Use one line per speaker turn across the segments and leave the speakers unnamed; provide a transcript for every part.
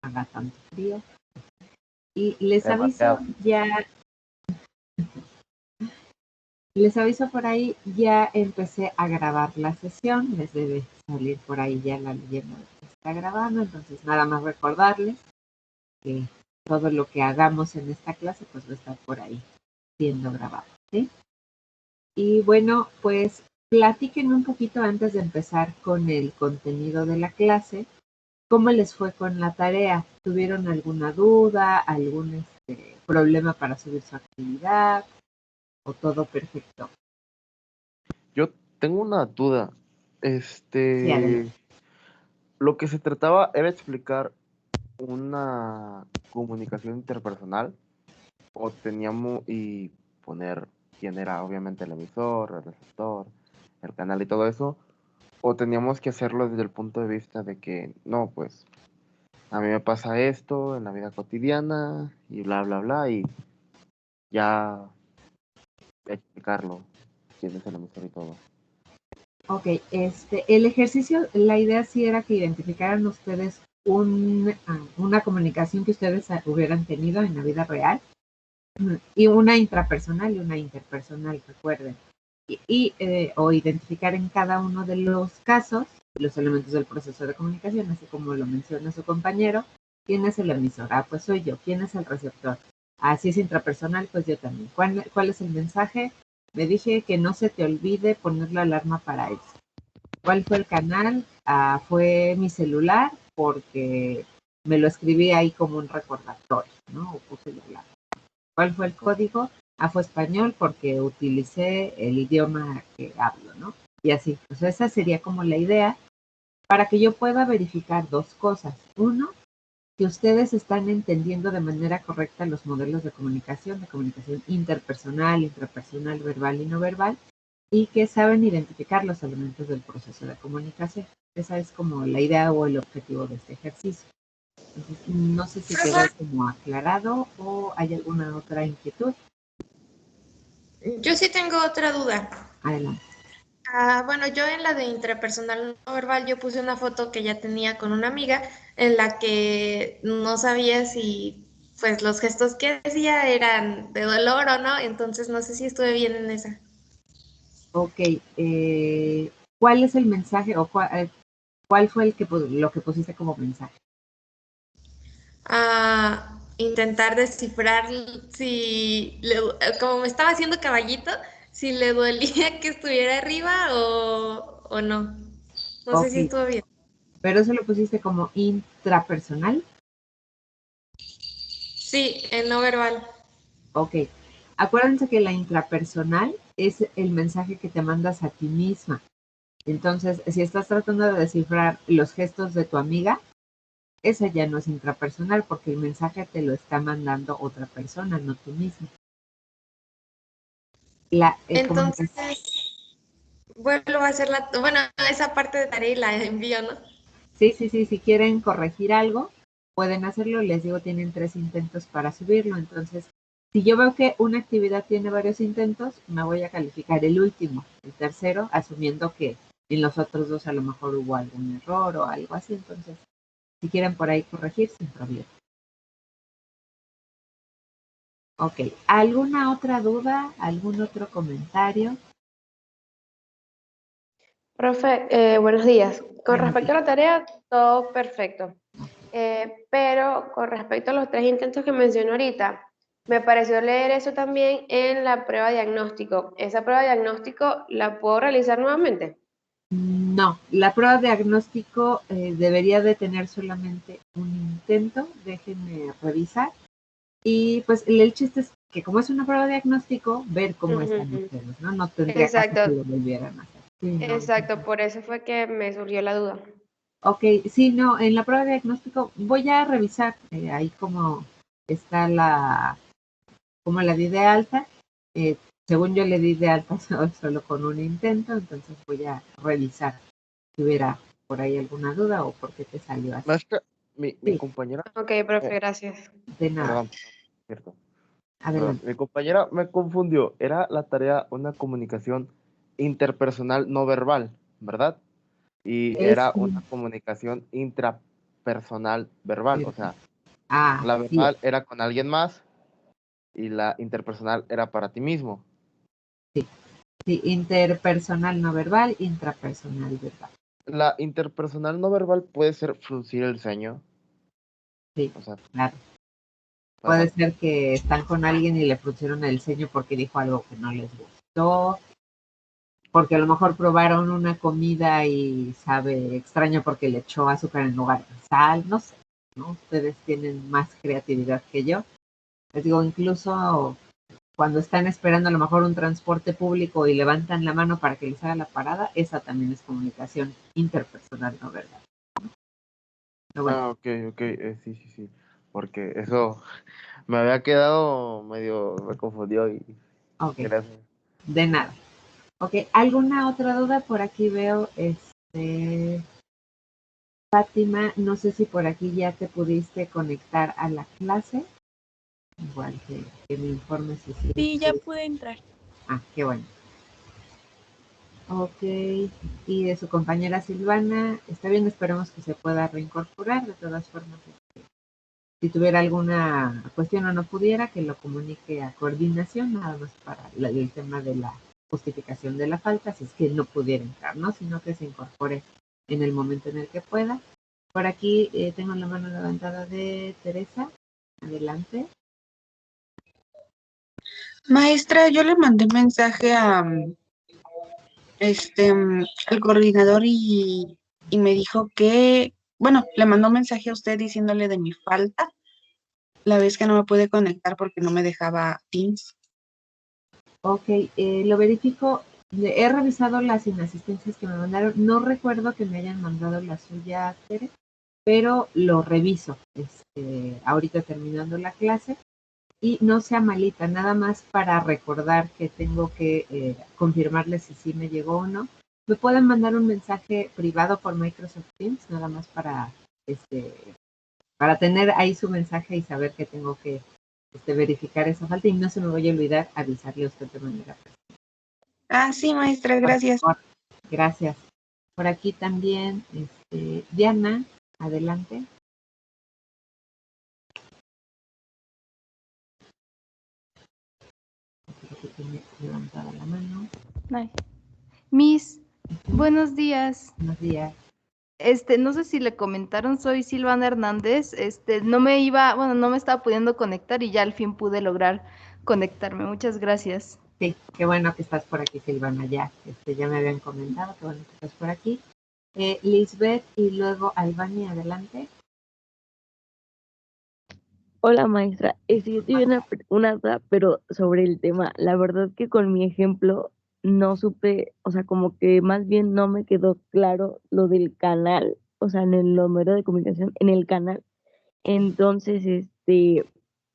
haga tanto frío. Y les
Demasiado.
aviso por ahí, ya empecé a grabar la sesión, les debe salir por ahí ya la leyenda de que está grabando, entonces nada más recordarles que todo lo que hagamos en esta clase pues va a estar por ahí siendo grabado, ¿sí? Y bueno, pues platíquenme un poquito antes de empezar con el contenido de la clase. ¿Cómo les fue con la tarea? ¿Tuvieron alguna duda, algún problema para subir su actividad o todo perfecto?
Yo tengo una duda.
Sí, adelante.
Lo que se trataba era explicar una comunicación interpersonal o teníamos y poner quién era obviamente el emisor, el receptor, el canal y todo eso, o teníamos que hacerlo desde el punto de vista de que no, pues a mí me pasa esto en la vida cotidiana y bla, bla, bla, y ya explicarlo, quién es el emisor y todo.
Ok, el ejercicio, la idea sí era que identificaran ustedes una comunicación que ustedes hubieran tenido en la vida real y una intrapersonal y una interpersonal, recuerden. O identificar en cada uno de los casos los elementos del proceso de comunicación, así como lo menciona su compañero. ¿Quién es el emisor? Ah, pues soy yo. ¿Quién es el receptor? Ah, si es intrapersonal, pues yo también. ¿Cuál es el mensaje? Me dije que no se te olvide poner la alarma para eso. ¿Cuál fue el canal? Ah, fue mi celular porque me lo escribí ahí como un recordatorio, ¿no? O puse la alarma. ¿Cuál fue el código? Ah, fue español porque utilicé el idioma que hablo, ¿no? Y así. Pues esa sería como la idea para que yo pueda verificar dos cosas. Uno, que ustedes están entendiendo de manera correcta los modelos de comunicación interpersonal, intrapersonal, verbal y no verbal, y que saben identificar los elementos del proceso de comunicación. Esa es como la idea o el objetivo de este ejercicio. Entonces, no sé si quedó como aclarado o hay alguna otra inquietud.
Yo sí tengo otra duda.
Adelante.
Bueno, yo en la de intrapersonal no verbal, yo puse una foto que ya tenía con una amiga en la que no sabía si pues los gestos que hacía eran de dolor o no, entonces no sé si estuve bien en esa.
Ok, ¿cuál es el mensaje o cuál fue lo que pusiste como mensaje?
Intentar descifrar como me estaba haciendo caballito, si le dolía que estuviera arriba o no. No sé
Ok,
si estuvo bien.
pero eso lo pusiste como intrapersonal.
Sí, en no verbal.
Ok, acuérdense que la intrapersonal es el mensaje que te mandas a ti misma. Entonces, si estás tratando de descifrar los gestos de tu amiga, esa ya no es intrapersonal porque el mensaje te lo está mandando otra persona, no tú misma. La
Entonces,
comunicación.
vuelvo a hacer bueno, esa parte de tarea y la envío, ¿no?
Sí, si quieren corregir algo, pueden hacerlo. Les digo, tienen 3 intentos para subirlo. Entonces, si yo veo que una actividad tiene varios intentos, me voy a calificar el último, el tercero, asumiendo que en los otros 2 a lo mejor hubo algún error o algo así. Entonces, si quieren por ahí corregir, sin problema. Ok, ¿alguna otra duda? ¿Algún otro comentario?
Profe, buenos días. Con
Buenos
respecto
días.
a la tarea, todo perfecto. Pero con respecto a los 3 intentos que mencionó ahorita, me pareció leer eso también en la prueba diagnóstico. ¿Esa prueba diagnóstico la puedo realizar nuevamente?
No, la prueba de diagnóstico debería de tener solamente un intento. Déjenme revisar. Y pues el chiste es que como es una prueba de diagnóstico, ver cómo están
Ujú.
ustedes, ¿no? No tendría caso que
Exacto,
lo volvieran a hacer. Sí, no.
exacto, por eso fue que me surgió la duda.
Ok, sí, no, en la prueba de diagnóstico voy a revisar ahí cómo está cómo la di de alta. Eh, Según yo le di de alta solo con un intento, entonces voy a revisar si hubiera por ahí alguna duda o por qué te salió así.
Maestra, mi
Sí,
compañera,
Ok, profe,
eh,
gracias.
de nada.
perdón, cierto, perdón,
Adelante.
mi compañera me confundió. Era la tarea una comunicación interpersonal no verbal, ¿verdad? Y
Es
era una comunicación interpersonal verbal, o sea, la
sí,
verbal era con alguien más y la interpersonal era para ti mismo.
sí, interpersonal no verbal, intrapersonal verbal.
La interpersonal no verbal puede ser fruncir el ceño,
Sí,
o sea,
claro.
para-
Puede ser que están con alguien y le fruncieron el ceño porque dijo algo que no les gustó, porque a lo mejor probaron una comida y sabe extraño porque le echó azúcar en lugar de sal, no sé, ¿no? Ustedes tienen más creatividad que yo. Les digo, incluso cuando están esperando a lo mejor un transporte público y levantan la mano para que les haga la parada, esa también es comunicación interpersonal, ¿no? ¿Verdad? Pero bueno,
ok, sí, sí, sí, porque eso me había quedado medio, me confundió y
ok,
gracias.
de nada. Ok, ¿alguna otra duda? Por aquí veo, Fátima, no sé si por aquí ya te pudiste conectar a la clase. Igual que me informes si sí.
Sí, ya pude entrar.
Ah, qué bueno. Ok, y de su compañera Silvana, está bien, esperemos que se pueda reincorporar. De todas formas, si tuviera alguna cuestión o no pudiera, que lo comunique a coordinación, nada más para el tema de la justificación de la falta, si es que no pudiera entrar, ¿no? Sino que se incorpore en el momento en el que pueda. Por aquí tengo la mano levantada de Teresa. Adelante.
Maestra, yo le mandé mensaje a al coordinador y me dijo que, bueno, le mandó un mensaje a usted diciéndole de mi falta, la vez que no me pude conectar porque no me dejaba Teams.
Ok, lo verifico. He revisado las inasistencias que me mandaron. No recuerdo que me hayan mandado la suya, Tere, pero lo reviso ahorita terminando la clase. Y no sea malita, nada más para recordar que tengo que confirmarle si sí me llegó o no. Me pueden mandar un mensaje privado por Microsoft Teams, nada más para tener ahí su mensaje y saber que tengo que verificar esa falta y no se me vaya a olvidar avisarle a usted de manera personal.
Ah, sí, maestra, gracias.
Gracias. Por aquí también, Diana, adelante. Aquí tiene levantada la mano.
Ay. Miss, buenos días.
Buenos días.
No sé si le comentaron, soy Silvana Hernández. No me estaba pudiendo conectar y ya al fin pude lograr conectarme. Muchas gracias.
Sí, qué bueno que estás por aquí, Silvana, ya. Ya me habían comentado, qué bueno que estás por aquí. Lisbeth y luego Albany, adelante.
Hola maestra, yo tuve una duda, pero sobre el tema, la verdad que con mi ejemplo no supe, o sea, como que más bien no me quedó claro lo del canal, o sea, en el número de comunicación, en el canal. Entonces,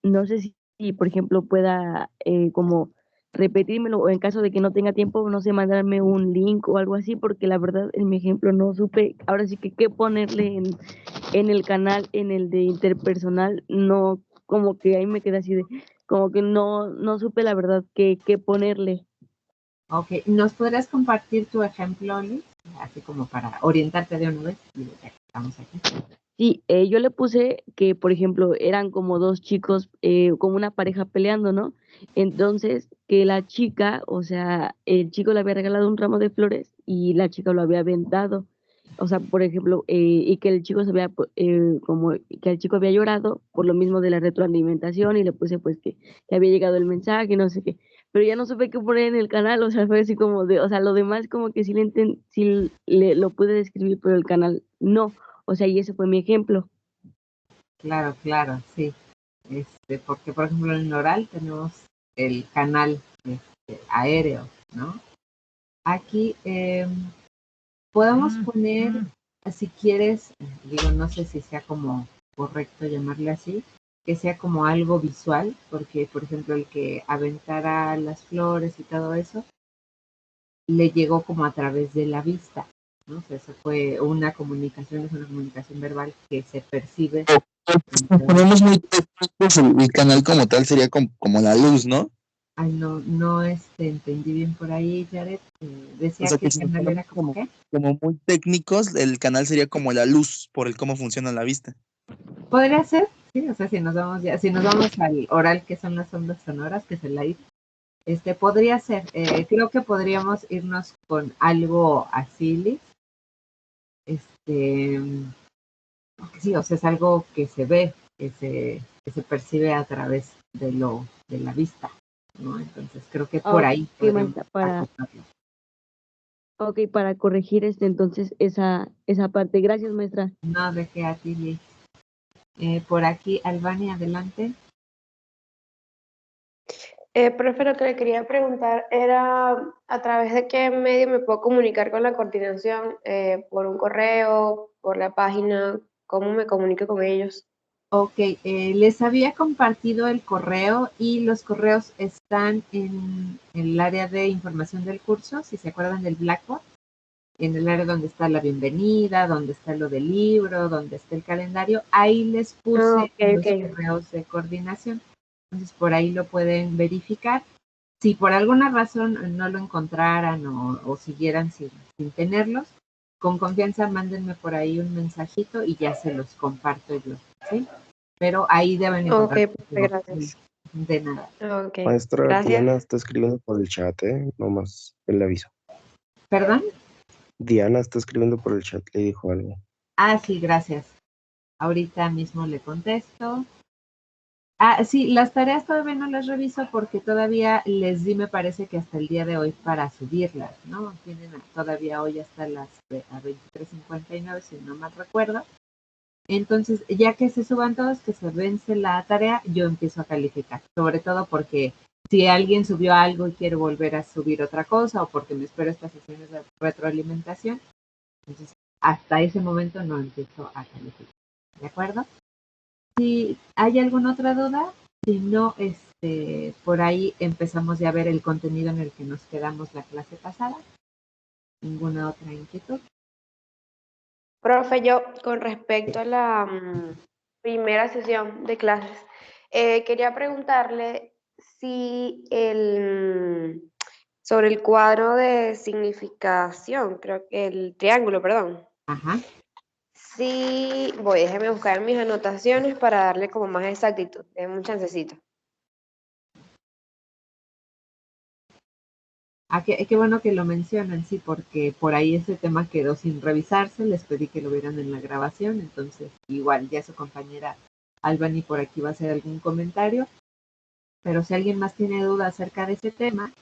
no sé si, por ejemplo, pueda como repetírmelo o en caso de que no tenga tiempo, no sé, mandarme un link o algo así, porque la verdad en mi ejemplo no supe, ahora sí que qué ponerle en el canal, en el de interpersonal, no, como que ahí me quedé así de, como que no supe la verdad qué ponerle.
Ok, ¿nos podrías compartir tu ejemplo, Liz? Así como para orientarte de una vez. Digo, ya que estamos aquí.
Sí, yo le puse que, por ejemplo, eran como dos chicos, como una pareja peleando, ¿no? Entonces, que la chica, o sea, el chico le había regalado un ramo de flores y la chica lo había aventado. O sea, por ejemplo, y que el chico se había, como que el chico había llorado por lo mismo de la retroalimentación y le puse pues que había llegado el mensaje, no sé qué. Pero ya no supe qué poner en el canal, o sea, fue así como de, o sea, lo demás como que sí lo pude describir, pero el canal no. O sea, y ese fue mi ejemplo.
Claro, claro, sí. Porque, por ejemplo, en el oral tenemos el canal aéreo, ¿no? Aquí podemos poner, si quieres, digo, no sé si sea como correcto llamarle así, que sea como algo visual, porque, por ejemplo, el que aventara las flores y todo eso, le llegó como a través de la vista, ¿no? O sea, eso fue una comunicación, es una comunicación verbal que se percibe.
Si ponemos muy técnicos, el canal como tal sería como la luz, ¿no?
Ay, no entendí bien por ahí, Jared. Decía
O sea,
que el
que si nos
canal era
ponemos
como qué.
como muy técnicos, el canal sería como la luz por el cómo funciona la vista.
Podría ser, sí, o sea, si nos vamos al oral, que son las ondas sonoras, que es el aire, podría ser. Creo que podríamos irnos con algo así, Liz. Sí, o sea, es algo que se ve, que se percibe a través de la vista, ¿no? Entonces creo que por ahí
Ok,
podríamos
maestra, para,
acotarlo.
ok, para corregir entonces esa parte. Gracias, maestra.
No, de que a ti, Liz. Por aquí, Albania, adelante.
Profe, lo que le quería preguntar era a través de qué medio me puedo comunicar con la coordinación, por un correo, por la página, cómo me comunico con ellos.
Ok, les había compartido el correo y los correos están en el área de información del curso, si se acuerdan del Blackboard, en el área donde está la bienvenida, donde está lo del libro, donde está el calendario, ahí les puse
Ok,
los
ok.
correos de coordinación. Entonces por ahí lo pueden verificar. Si por alguna razón no lo encontraran o siguieran sin tenerlos, con confianza mándenme por ahí un mensajito y ya se los comparto yo, ¿sí? Pero ahí deben
Ok,
encontrar.
profe, gracias.
De nada.
Ok,
Maestra
gracias.
Diana está escribiendo por el chat, nomás el aviso.
¿Perdón?
Diana está escribiendo por el chat, le dijo algo.
Ah, sí, gracias. Ahorita mismo le contesto. Ah, sí, las tareas todavía no las reviso porque todavía les di, me parece que hasta el día de hoy para subirlas, ¿no? Tienen todavía hoy hasta las a 23:59, si no mal recuerdo. Entonces, ya que se suban todos, que se vence la tarea, yo empiezo a calificar. Sobre todo porque si alguien subió algo y quiere volver a subir otra cosa o porque me espero estas sesiones de retroalimentación, entonces hasta ese momento no empiezo a calificar. ¿De acuerdo? Si hay alguna otra duda, si no, por ahí empezamos ya a ver el contenido en el que nos quedamos la clase pasada. ¿Ninguna otra inquietud?
Profe, yo con respecto a la primera sesión de clases, quería preguntarle si sobre el cuadro de significación, creo que el triángulo, perdón.
Ajá.
Sí, déjeme buscar mis anotaciones para darle como más exactitud. Déjeme un chancecito.
Ah, qué bueno que lo mencionan, sí, porque por ahí ese tema quedó sin revisarse, les pedí que lo vieran en la grabación, entonces igual ya su compañera Albany por aquí va a hacer algún comentario, pero si alguien más tiene duda acerca de ese tema,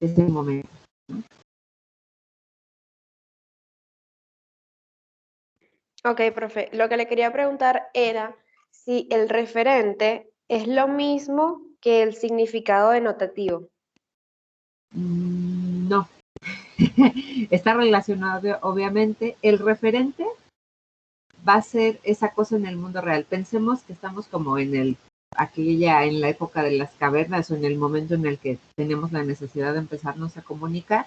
es el momento, ¿no?
Ok, profe, lo que le quería preguntar era si el referente es lo mismo que el significado denotativo.
No, está relacionado obviamente. El referente va a ser esa cosa en el mundo real. Pensemos que estamos como en la época de las cavernas o en el momento en el que tenemos la necesidad de empezarnos a comunicar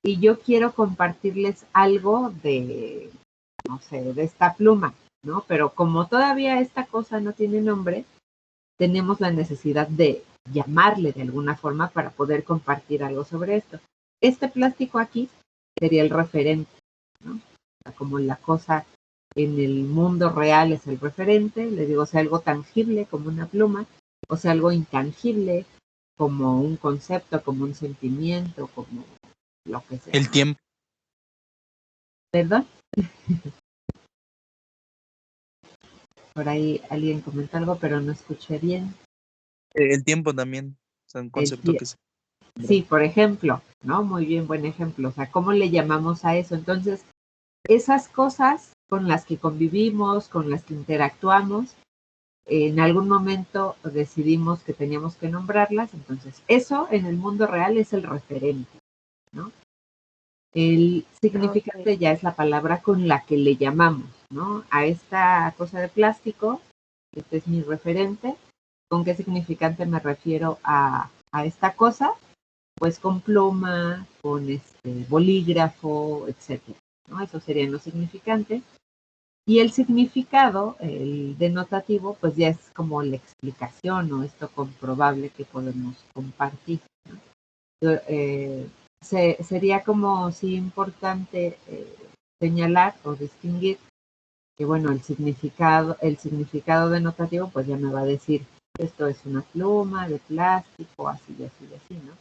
y yo quiero compartirles algo no sé, de esta pluma, ¿no? Pero como todavía esta cosa no tiene nombre, tenemos la necesidad de llamarle de alguna forma para poder compartir algo sobre esto. Este plástico aquí sería el referente, ¿no? O sea, como la cosa en el mundo real es el referente, le digo, sea algo tangible como una pluma, o sea algo intangible como un concepto, como un sentimiento, como lo que sea.
El tiempo.
¿Verdad? Por ahí alguien comentó algo, pero no escuché bien.
El tiempo también. O sea, un concepto que se...
Sí, por ejemplo, ¿no? Muy bien, buen ejemplo. O sea, ¿cómo le llamamos a eso? Entonces, esas cosas con las que convivimos, con las que interactuamos, en algún momento decidimos que teníamos que nombrarlas, entonces eso en el mundo real es el referente, ¿no? El significante ya es la palabra con la que le llamamos, ¿no? A esta cosa de plástico, este es mi referente. ¿Con qué significante me refiero a esta cosa? Pues con pluma, con bolígrafo, etcétera, ¿no? Esos serían los significantes. Y el significado, el denotativo, pues ya es como la explicación o esto comprobable que podemos compartir, ¿no? Sería como sí importante señalar o distinguir que bueno, el significado denotativo pues ya me va a decir esto es una pluma de plástico, así y así y así, ¿no?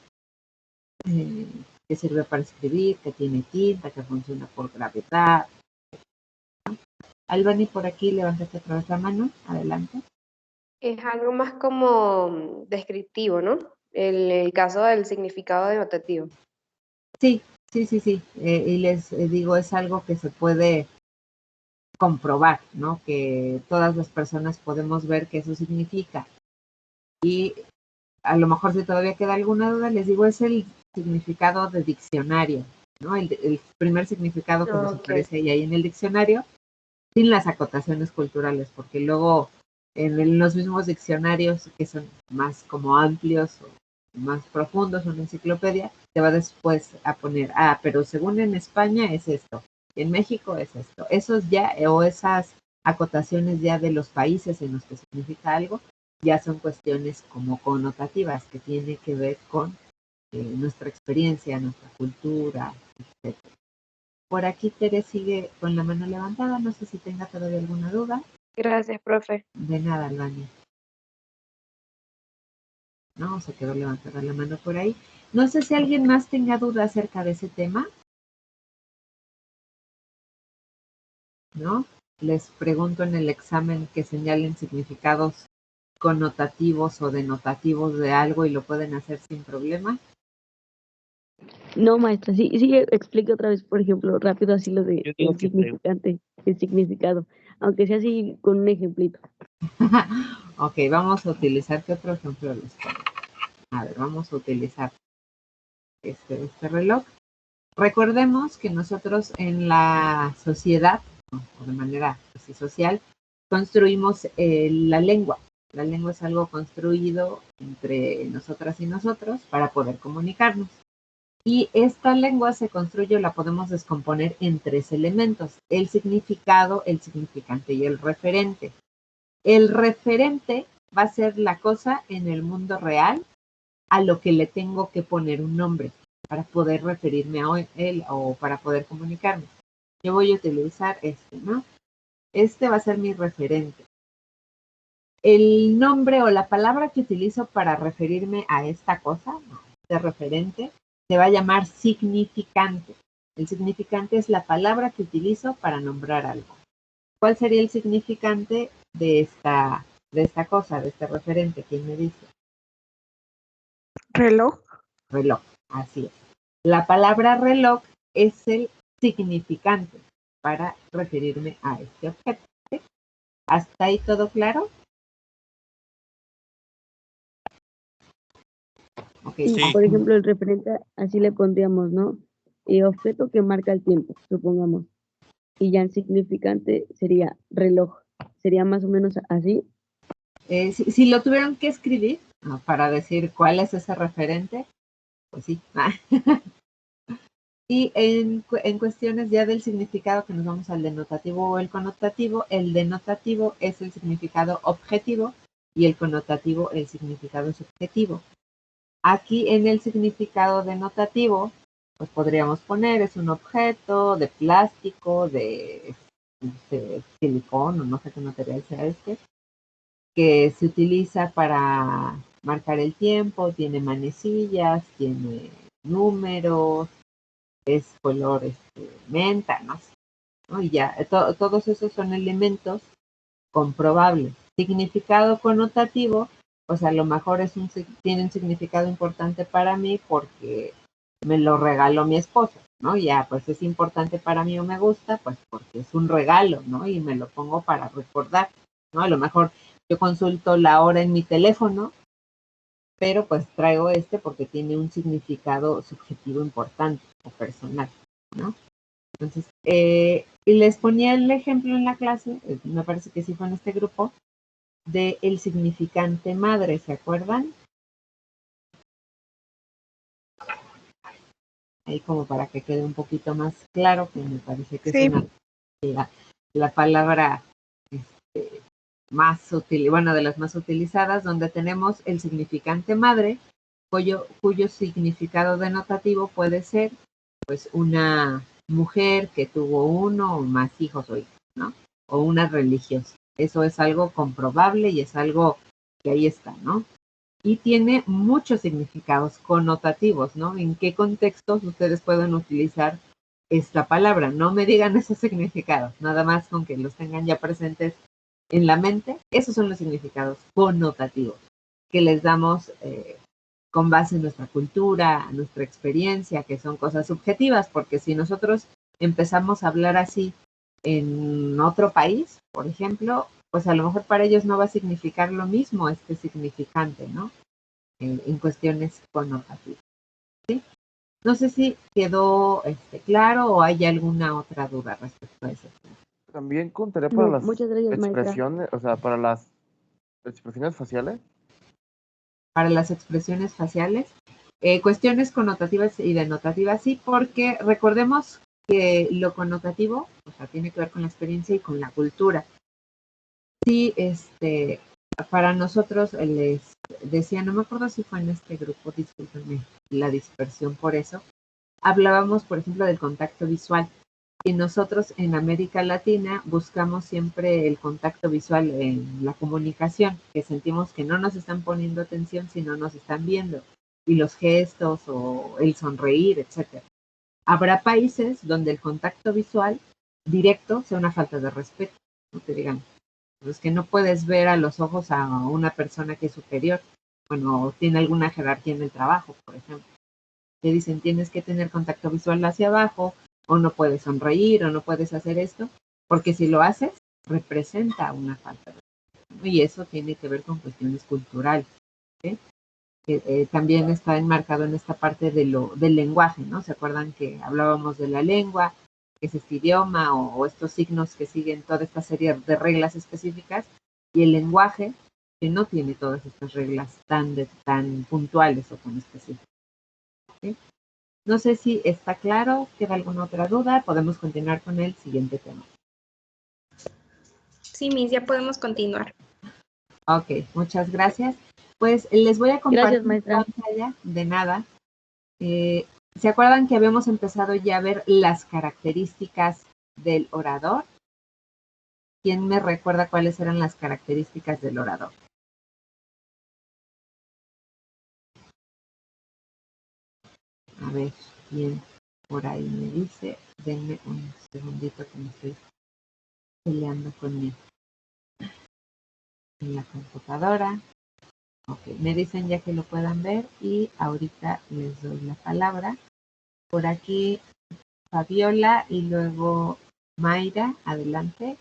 Que sirve para escribir, que tiene tinta, que funciona por gravedad. Albany, por aquí levantaste otra vez la mano, adelante.
Es algo más como descriptivo, ¿no? El caso del significado denotativo.
Sí. Y les digo, es algo que se puede comprobar, ¿no? Que todas las personas podemos ver qué eso significa. Y a lo mejor si todavía queda alguna duda, les digo, es el significado de diccionario, ¿no? El primer significado que nos aparece ahí en el diccionario, sin las acotaciones culturales, porque luego en los mismos diccionarios que son más como amplios o más profundos, una enciclopedia, te va después a poner, pero según en España es esto, en México es esto. Esos ya, o esas acotaciones ya de los países en los que significa algo, ya son cuestiones como connotativas que tienen que ver con nuestra experiencia, nuestra cultura, etc. Por aquí Tere sigue con la mano levantada, no sé si tenga todavía alguna duda.
Gracias, profe.
De nada, Albania. No, se quedó levantada la mano por ahí. No sé si alguien más tenga duda acerca de ese tema. ¿No? Les pregunto en el examen que señalen significados connotativos o denotativos de algo y lo pueden hacer sin problema.
No, maestra, sí, explique otra vez, por ejemplo, rápido así lo de
Yo digo
el
que
significante, el significado, aunque sea así con un ejemplito.
Ok, vamos a utilizar, ¿qué otro ejemplo les pongo? A ver, vamos a utilizar este reloj. Recordemos que nosotros en la sociedad, o de manera así social, construimos la lengua. La lengua es algo construido entre nosotras y nosotros para poder comunicarnos. Y esta lengua se construye o la podemos descomponer en 3 elementos: el significado, el significante y el referente. El referente va a ser la cosa en el mundo real a lo que le tengo que poner un nombre para poder referirme a él o para poder comunicarme. Yo voy a utilizar ¿no? Este va a ser mi referente. El nombre o la palabra que utilizo para referirme a esta cosa, este referente, se va a llamar significante. El significante es la palabra que utilizo para nombrar algo. ¿Cuál sería el significante de esta cosa, de este referente? ¿Quién me dice?
Reloj.
Reloj, así es. La palabra reloj es el significante para referirme a este objeto. ¿Sí? ¿Hasta ahí todo claro? Okay.
Sí,
Sí.
por ejemplo, el referente, así le pondríamos, ¿no? Objeto que marca el tiempo, supongamos. Y ya el significante sería reloj. Sería más o menos así.
Si lo tuvieran que escribir para decir cuál es ese referente, pues sí. Y en cuestiones ya del significado, que nos vamos al denotativo o el connotativo, el denotativo es el significado objetivo y el connotativo el significado subjetivo. Aquí en el significado denotativo, pues podríamos poner, es un objeto de plástico, de silicón o no sé qué material sea que se utiliza para marcar el tiempo, tiene manecillas, tiene números, es color menta, no sé, ¿no? Y ya, todos esos son elementos comprobables. Significado connotativo, pues a lo mejor tiene un significado importante para mí porque me lo regaló mi esposo, ¿no? Ya, pues es importante para mí o me gusta, pues porque es un regalo, ¿no? Y me lo pongo para recordar, ¿no? A lo mejor yo consulto la hora en mi teléfono, pero pues traigo porque tiene un significado subjetivo importante o personal, ¿no? Entonces, y les ponía el ejemplo en la clase, me parece que sí fue en este grupo, de el significante madre, ¿se acuerdan? Ahí como para que quede un poquito más claro, que me parece que es una la palabra más útil, bueno, de las más utilizadas, donde tenemos el significante madre, cuyo significado denotativo puede ser pues una mujer que tuvo uno o más hijos o hijas, ¿no? O una religiosa. Eso es algo comprobable y es algo que ahí está, ¿no? Y tiene muchos significados connotativos, ¿no? ¿En qué contextos ustedes pueden utilizar esta palabra? No me digan esos significados, nada más con que los tengan ya presentes en la mente. Esos son los significados connotativos que les damos con base en nuestra cultura, nuestra experiencia, que son cosas subjetivas, porque si nosotros empezamos a hablar así en otro país, por ejemplo, pues a lo mejor para ellos no va a significar lo mismo este significante, ¿no? En cuestiones connotativas, ¿sí? No sé si quedó claro o hay alguna otra duda respecto a eso.
También contaré para
No,
las
muchas gracias, maestra.
expresiones, o sea, para las expresiones faciales.
Para las expresiones faciales, cuestiones connotativas y denotativas, sí, porque recordemos que lo connotativo, o sea, tiene que ver con la experiencia y con la cultura. Sí, para nosotros les decía, no me acuerdo si fue en este grupo, discúlpenme la dispersión por eso, hablábamos, por ejemplo, del contacto visual. Y nosotros en América Latina buscamos siempre el contacto visual en la comunicación, que sentimos que no nos están poniendo atención, sino nos están viendo. Y los gestos o el sonreír, etcétera. Habrá países donde el contacto visual directo sea una falta de respeto, no te digan. Es que no puedes ver a los ojos a una persona que es superior, bueno, tiene alguna jerarquía en el trabajo, por ejemplo. Te dicen, tienes que tener contacto visual hacia abajo, o no puedes sonreír, o no puedes hacer esto, porque si lo haces, representa una falta de respeto. Y eso tiene que ver con cuestiones culturales, ¿sí? También está enmarcado en esta parte del lenguaje, ¿no? ¿Se acuerdan que hablábamos de la lengua, que es este idioma, o estos signos que siguen toda esta serie de reglas específicas, y el lenguaje que no tiene todas estas reglas tan puntuales o tan específicas, ¿sí? No sé si está claro, queda alguna otra duda, podemos continuar con el siguiente tema.
Sí, Miss, ya podemos continuar.
Ok, muchas gracias. Pues les voy a compartir
Gracias, maestra.
pantalla, de nada. ¿Se acuerdan que habíamos empezado ya a ver las características del orador? ¿Quién me recuerda cuáles eran las características del orador? A ver, ¿quién por ahí me dice? Denme un segundito que me estoy peleando conmigo en la computadora. Ok, me dicen ya que lo puedan ver y ahorita les doy la palabra. Por aquí Fabiola y luego Mayra, adelante.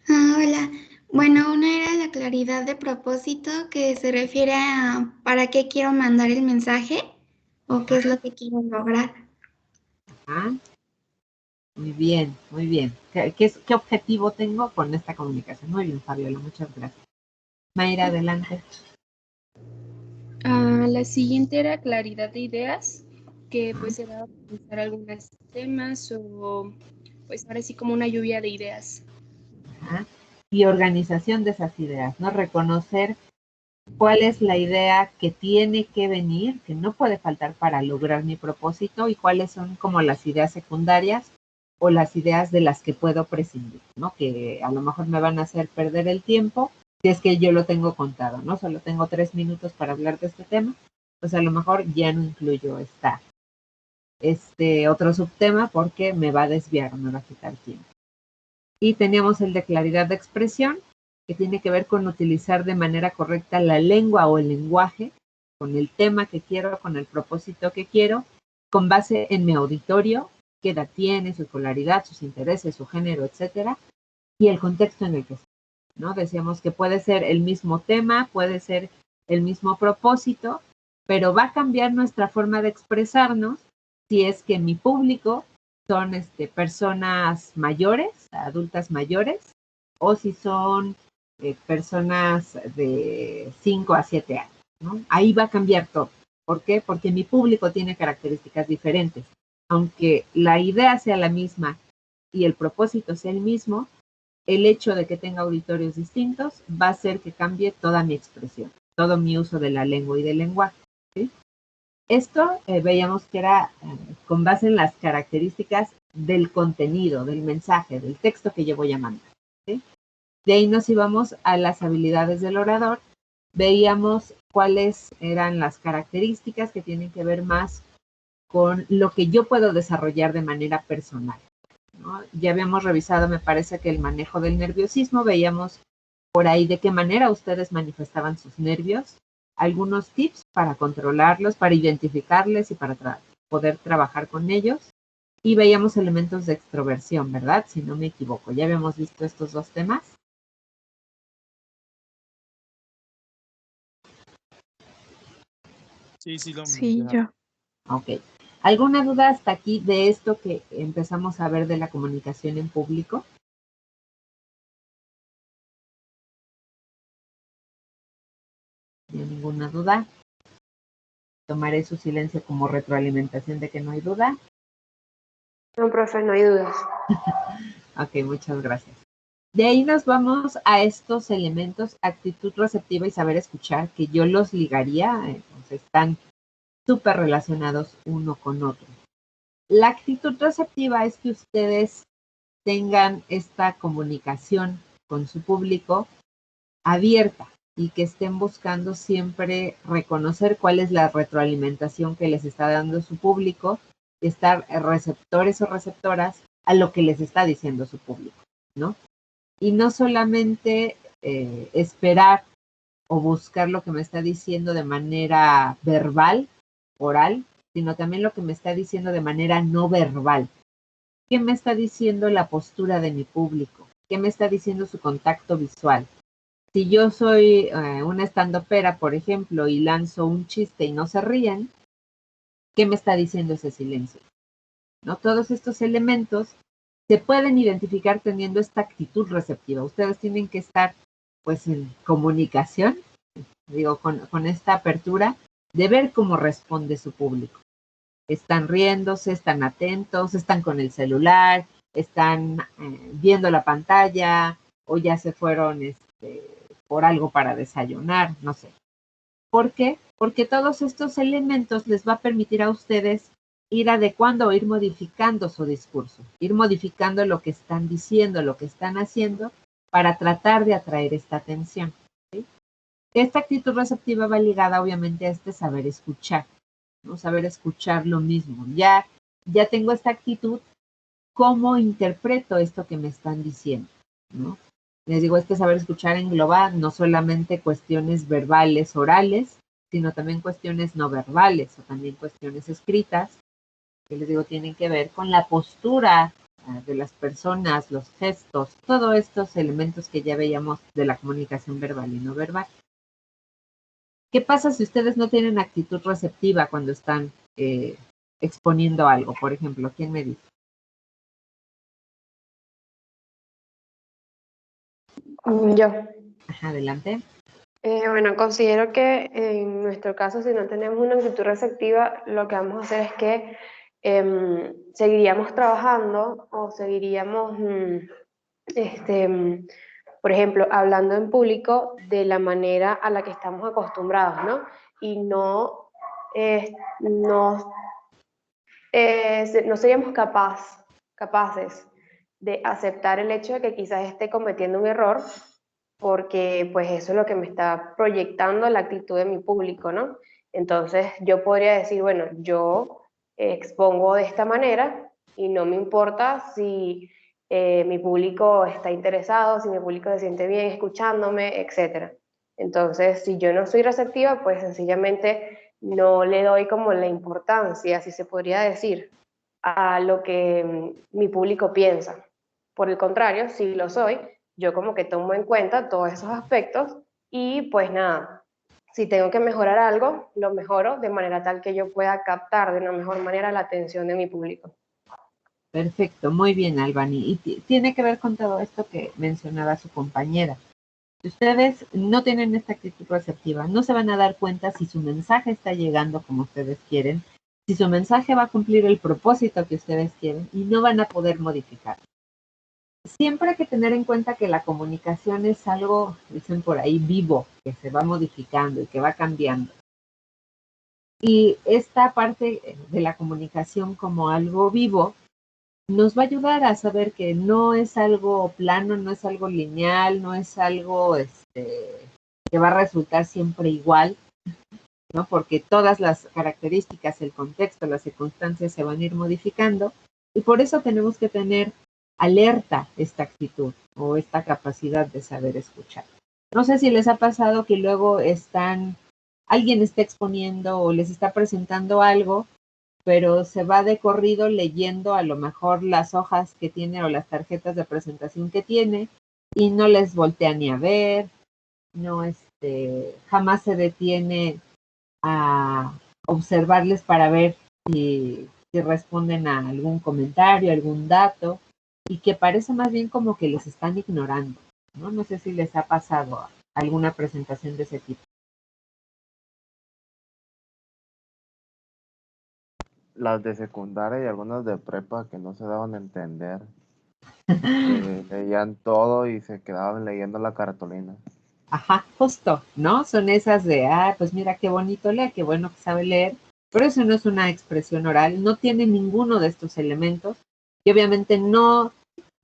Hola. Bueno, una era la claridad de propósito, que se refiere a para qué quiero mandar el mensaje o qué es lo que quiero lograr.
Ajá. Muy bien, muy bien. ¿Qué objetivo tengo con esta comunicación? Muy bien, Fabiola, muchas gracias. Mayra, adelante.
La siguiente era claridad de ideas, que pues era pensar algunos temas o pues ahora sí como una lluvia de ideas.
Ajá. Y organización de esas ideas, ¿no? Reconocer cuál es la idea que tiene que venir, que no puede faltar para lograr mi propósito, y cuáles son como las ideas secundarias o las ideas de las que puedo prescindir, ¿no? Que a lo mejor me van a hacer perder el tiempo si es que yo lo tengo contado, ¿no? Solo tengo 3 minutos para hablar de este tema, pues a lo mejor ya no incluyo este otro subtema porque me va a desviar, me va a quitar tiempo. Y teníamos el de claridad de expresión, que tiene que ver con utilizar de manera correcta la lengua o el lenguaje, con el tema que quiero, con el propósito que quiero, con base en mi auditorio, qué edad tiene, su escolaridad, sus intereses, su género, etcétera, y el contexto en el que está, ¿no? Decíamos que puede ser el mismo tema, puede ser el mismo propósito, pero va a cambiar nuestra forma de expresarnos si es que mi público son personas mayores, adultas mayores, o si son personas de 5 a 7 años, ¿no? Ahí va a cambiar todo. ¿Por qué? Porque mi público tiene características diferentes. Aunque la idea sea la misma y el propósito sea el mismo, el hecho de que tenga auditorios distintos va a hacer que cambie toda mi expresión, todo mi uso de la lengua y del lenguaje, ¿sí? Esto veíamos que era con base en las características del contenido, del mensaje, del texto que yo voy a mandar, ¿sí? De ahí nos íbamos a las habilidades del orador. Veíamos cuáles eran las características que tienen que ver más con lo que yo puedo desarrollar de manera personal, ¿no? Ya habíamos revisado, me parece que el manejo del nerviosismo, veíamos por ahí de qué manera ustedes manifestaban sus nervios, algunos tips para controlarlos, para identificarles y para poder trabajar con ellos. Y veíamos elementos de extroversión, ¿verdad? Si no me equivoco. Ya habíamos visto estos dos temas.
Sí,
Sí, yo.
Ok. ¿Alguna duda hasta aquí de esto que empezamos a ver de la comunicación en público? ¿No hay ninguna duda? Tomaré su silencio como retroalimentación de que no hay duda.
No, profe, no hay dudas.
Ok, muchas gracias. De ahí nos vamos a estos elementos, actitud receptiva y saber escuchar, que yo los ligaría, pues están súper relacionados uno con otro. La actitud receptiva es que ustedes tengan esta comunicación con su público abierta y que estén buscando siempre reconocer cuál es la retroalimentación que les está dando su público, estar receptores o receptoras a lo que les está diciendo su público, ¿no? Y no solamente esperar o buscar lo que me está diciendo de manera verbal, oral, sino también lo que me está diciendo de manera no verbal. ¿Qué me está diciendo la postura de mi público? ¿Qué me está diciendo su contacto visual? Si yo soy una estandopera, por ejemplo, y lanzo un chiste y no se ríen, ¿qué me está diciendo ese silencio? ¿No? Todos estos elementos se pueden identificar teniendo esta actitud receptiva. Ustedes tienen que estar pues en comunicación, digo, con esta apertura de ver cómo responde su público. Están riéndose, están atentos, están con el celular, están viendo la pantalla o ya se fueron por algo para desayunar, no sé. ¿Por qué? Porque todos estos elementos les va a permitir a ustedes ir adecuando o ir modificando su discurso, ir modificando lo que están diciendo, lo que están haciendo para tratar de atraer esta atención, ¿sí? Esta actitud receptiva va ligada obviamente a este saber escuchar, ¿no? Saber escuchar lo mismo. Ya tengo esta actitud, ¿cómo interpreto esto que me están diciendo, ¿no? Les digo, este saber escuchar engloba no solamente cuestiones verbales, orales, sino también cuestiones no verbales o también cuestiones escritas, que les digo, tienen que ver con la postura de las personas, los gestos, todos estos elementos que ya veíamos de la comunicación verbal y no verbal. ¿Qué pasa si ustedes no tienen actitud receptiva cuando están exponiendo algo? Por ejemplo, ¿quién me dice?
Yo.
Ajá, adelante.
Bueno, considero que en nuestro caso, si no tenemos una actitud receptiva, lo que vamos a hacer es que seguiríamos trabajando o seguiríamos, por ejemplo, hablando en público de la manera a la que estamos acostumbrados, ¿no? Y no seríamos capaces de aceptar el hecho de que quizás esté cometiendo un error, porque pues eso es lo que me está proyectando la actitud de mi público, ¿no? Entonces yo podría decir, bueno, yo expongo de esta manera y no me importa si mi público está interesado, si mi público se siente bien escuchándome, etc. Entonces, si yo no soy receptiva, pues sencillamente no le doy como la importancia, si se podría decir, a lo que mi público piensa. Por el contrario, si lo soy, yo como que tomo en cuenta todos esos aspectos y pues nada, si tengo que mejorar algo, lo mejoro de manera tal que yo pueda captar de una mejor manera la atención de mi público.
Perfecto, muy bien, Albany. Y tiene que ver con todo esto que mencionaba su compañera. Si ustedes no tienen esta actitud receptiva, no se van a dar cuenta si su mensaje está llegando como ustedes quieren, si su mensaje va a cumplir el propósito que ustedes quieren y no van a poder modificar. siempre hay que tener en cuenta que la comunicación es algo, dicen por ahí, vivo, que se va modificando y que va cambiando. Y esta parte de la comunicación como algo vivo nos va a ayudar a saber que no es algo plano, no es algo lineal, no es algo que va a resultar siempre igual, ¿no? Porque todas las características, el contexto, las circunstancias se van a ir modificando y por eso tenemos que tener alerta esta actitud o esta capacidad de saber escuchar. No sé si les ha pasado que luego alguien está exponiendo o les está presentando algo, pero se va de corrido leyendo a lo mejor las hojas que tiene o las tarjetas de presentación que tiene y no les voltea ni a ver, no jamás se detiene a observarles para ver si responden a algún comentario, algún dato, y que parece más bien como que les están ignorando, ¿no? No sé si les ha pasado alguna presentación de ese tipo.
Las de secundaria y algunas de prepa que no se daban a entender, que leían todo y se quedaban leyendo la cartulina.
Ajá, justo, ¿no? Son esas de, pues mira qué bonito lee, qué bueno que sabe leer, pero eso no es una expresión oral, no tiene ninguno de estos elementos y obviamente no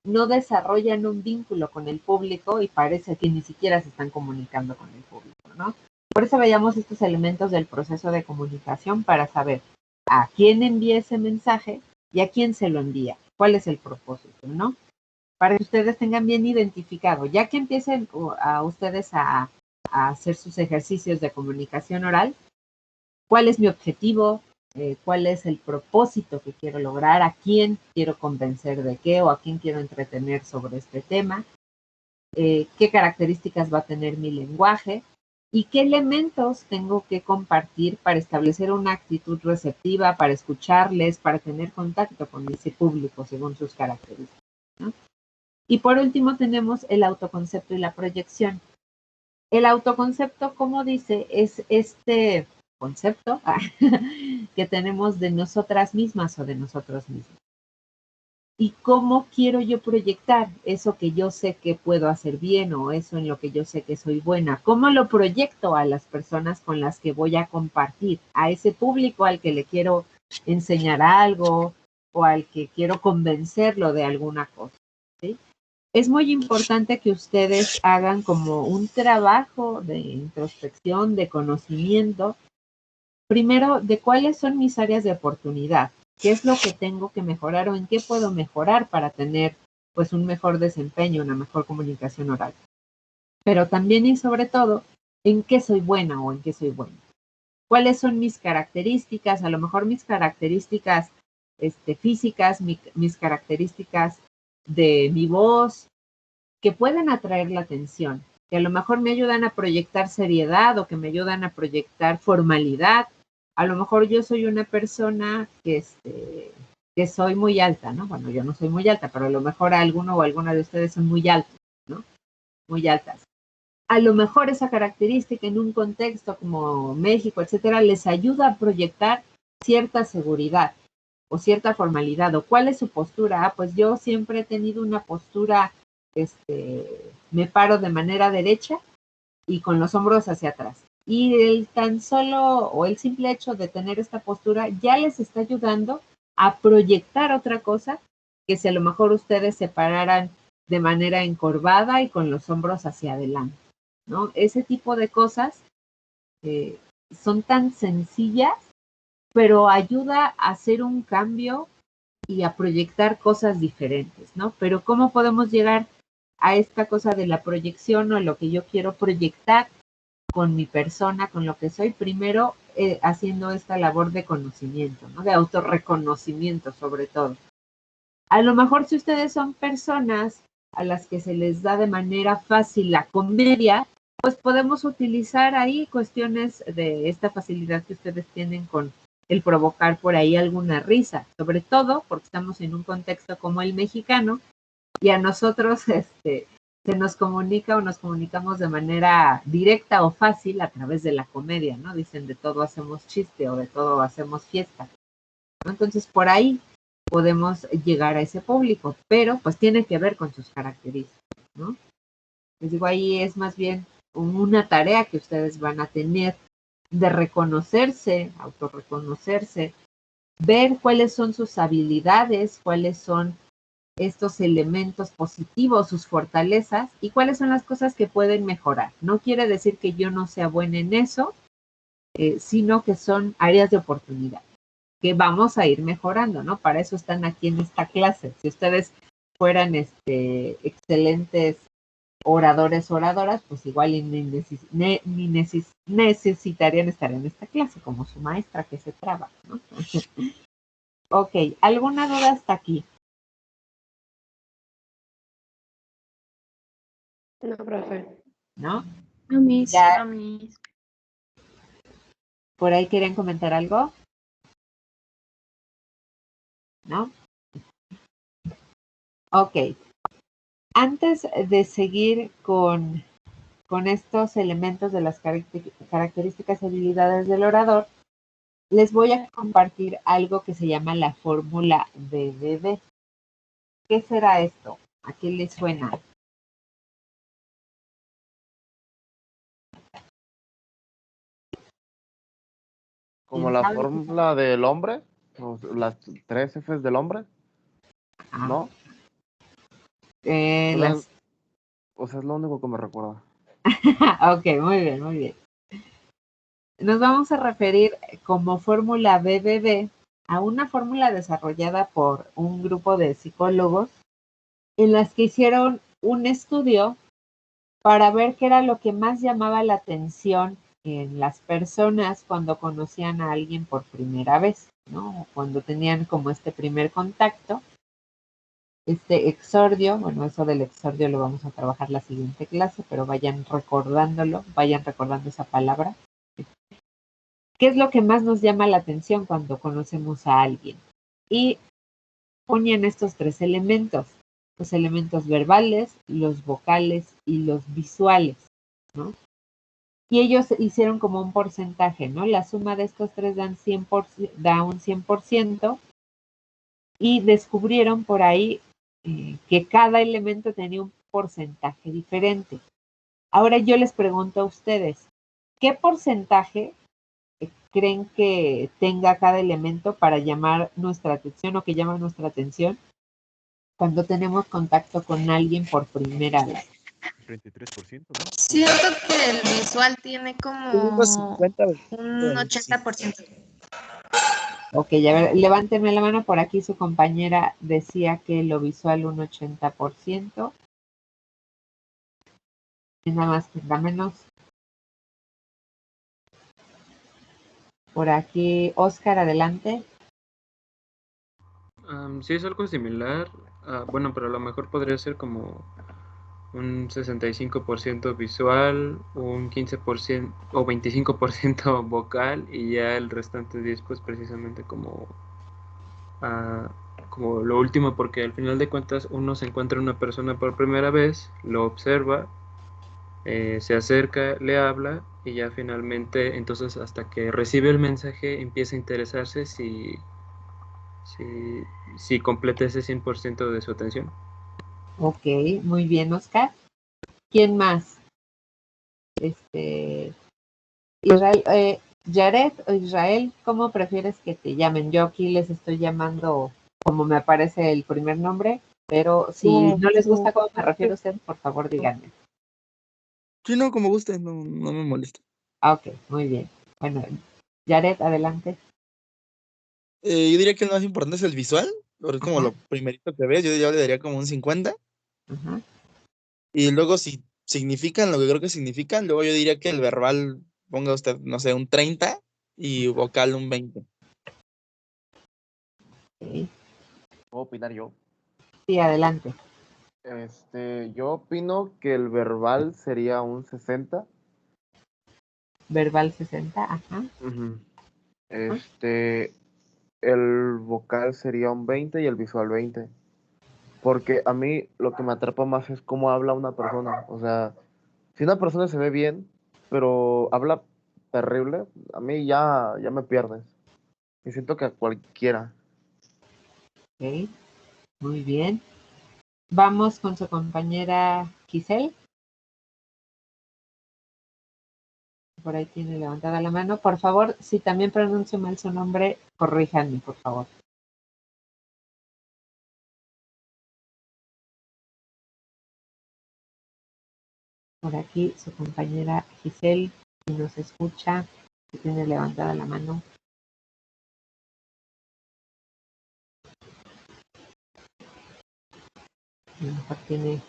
desarrollan un vínculo con el público y parece que ni siquiera se están comunicando con el público, ¿no? Por eso veíamos estos elementos del proceso de comunicación para saber a quién envía ese mensaje y a quién se lo envía, cuál es el propósito, ¿no? Para que ustedes tengan bien identificado, ya que empiecen a ustedes a hacer sus ejercicios de comunicación oral, cuál es mi objetivo, cuál es el propósito que quiero lograr, a quién quiero convencer de qué o a quién quiero entretener sobre este tema, qué características va a tener mi lenguaje y qué elementos tengo que compartir para establecer una actitud receptiva, para escucharles, para tener contacto con ese público según sus características, ¿no? Y por último tenemos el autoconcepto y la proyección. El autoconcepto, como dice, es este concepto que tenemos de nosotras mismas o de nosotros mismos. ¿Y cómo quiero yo proyectar eso que yo sé que puedo hacer bien o eso en lo que yo sé que soy buena? ¿Cómo lo proyecto a las personas con las que voy a compartir? A ese público al que le quiero enseñar algo o al que quiero convencerlo de alguna cosa, ¿sí? Es muy importante que ustedes hagan como un trabajo de introspección, de conocimiento, primero de cuáles son mis áreas de oportunidad, qué es lo que tengo que mejorar o en qué puedo mejorar para tener pues un mejor desempeño, una mejor comunicación oral. Pero también y sobre todo, en qué soy buena o en qué soy bueno. ¿Cuáles son mis características? A lo mejor mis características físicas, mis características de mi voz, que pueden atraer la atención, que a lo mejor me ayudan a proyectar seriedad o que me ayudan a proyectar formalidad. A lo mejor yo soy una persona que soy muy alta, ¿no? Bueno, yo no soy muy alta, pero a lo mejor alguno o alguna de ustedes son muy altos, ¿no? Muy altas. A lo mejor esa característica en un contexto como México, etcétera, les ayuda a proyectar cierta seguridad o cierta formalidad. ¿O cuál es su postura? Pues yo siempre he tenido una postura, me paro de manera derecha y con los hombros hacia atrás. Y el tan solo o el simple hecho de tener esta postura ya les está ayudando a proyectar otra cosa que si a lo mejor ustedes se pararan de manera encorvada y con los hombros hacia adelante, ¿no? Ese tipo de cosas son tan sencillas, pero ayuda a hacer un cambio y a proyectar cosas diferentes, ¿no? Pero ¿cómo podemos llegar a esta cosa de la proyección o lo que yo quiero proyectar con mi persona, con lo que soy? Primero, haciendo esta labor de conocimiento, ¿no? De autorreconocimiento sobre todo. A lo mejor si ustedes son personas a las que se les da de manera fácil la comedia, pues podemos utilizar ahí cuestiones de esta facilidad que ustedes tienen con el provocar por ahí alguna risa, sobre todo porque estamos en un contexto como el mexicano y a nosotros se nos comunica o nos comunicamos de manera directa o fácil a través de la comedia, ¿no? Dicen de todo hacemos chiste o de todo hacemos fiesta, ¿no? Entonces por ahí podemos llegar a ese público, pero pues tiene que ver con sus características, ¿no? Les digo, ahí es más bien una tarea que ustedes van a tener de reconocerse, autorreconocerse, ver cuáles son sus habilidades, cuáles son estos elementos positivos, sus fortalezas y cuáles son las cosas que pueden mejorar. No quiere decir que yo no sea buena en eso, sino que son áreas de oportunidad que vamos a ir mejorando, ¿no? Para eso están aquí en esta clase. Si ustedes fueran excelentes oradores, oradoras, pues igual necesitarían estar en esta clase, como su maestra que se traba, ¿no? Ok, ¿alguna duda hasta aquí?
No, profe.
¿No?
No, Miss.
Ya,
A mí.
¿por ahí querían comentar algo? ¿No? Ok. Antes de seguir con estos elementos de las características y habilidades del orador, les voy a compartir algo que se llama la fórmula BBB. ¿Qué será esto? ¿A qué les suena?
Como la fórmula del hombre, las 3 Fs del hombre, ¿no? O sea, es lo único que me recuerda.
Ok, muy bien, muy bien. Nos vamos a referir como fórmula BBB a una fórmula desarrollada por un grupo de psicólogos en las que hicieron un estudio para ver qué era lo que más llamaba la atención en las personas cuando conocían a alguien por primera vez, ¿no? Cuando tenían como este primer contacto, este exordio, bueno, eso del exordio lo vamos a trabajar la siguiente clase, pero vayan recordándolo, vayan recordando esa palabra. ¿Qué es lo que más nos llama la atención cuando conocemos a alguien? Y ponían estos 3 elementos, los elementos verbales, los vocales y los visuales, ¿no? Y ellos hicieron como un porcentaje, ¿no? La suma de estos 3 da un 100% y descubrieron por ahí que cada elemento tenía un porcentaje diferente. Ahora yo les pregunto a ustedes, ¿qué porcentaje creen que tenga cada elemento para llamar nuestra atención o que llama nuestra atención cuando tenemos contacto con alguien por primera vez?
33%, ¿no?
Siento que el visual tiene como
50,
un 80%.
Ok, a ver, levánteme la mano. Por aquí su compañera decía que lo visual un 80%. Y nada más que da menos. Por aquí, Oscar, adelante.
Sí, es algo similar. Bueno, pero a lo mejor podría ser como un 65% visual, un 15% o 25% vocal y ya el restante 10 pues precisamente como lo último, porque al final de cuentas uno se encuentra una persona por primera vez, lo observa, se acerca, le habla y ya finalmente entonces hasta que recibe el mensaje empieza a interesarse si completa ese 100% de su atención.
Ok, muy bien, Oscar. ¿Quién más? Israel, Jared o Israel, ¿cómo prefieres que te llamen? Yo aquí les estoy llamando como me aparece el primer nombre, pero si no les gusta cómo me refiero a usted, por favor díganme.
Sí, no, como guste, no me molesta.
Ok, muy bien. Bueno, Jared, adelante.
Yo diría que lo más importante es el visual, porque es como lo primerito que ves, yo le daría como un 50.
Ajá.
Y luego si significan lo que creo que significan, luego yo diría que el verbal, ponga usted, no sé, un 30 y vocal un 20.
Okay.
¿Puedo opinar yo?
Sí, adelante.
Yo opino que el verbal sería un 60.
Verbal 60, ajá.
El vocal sería un 20 y el visual 20. Porque a mí lo que me atrapa más es cómo habla una persona. O sea, si una persona se ve bien, pero habla terrible, a mí ya me pierdes. Y siento que a cualquiera.
Ok, muy bien. Vamos con su compañera Giselle. Por ahí tiene levantada la mano. Por favor, si también pronuncio mal su nombre, corríjanme, por favor. Por aquí su compañera Giselle, si nos escucha, si tiene levantada la mano. A lo mejor tiene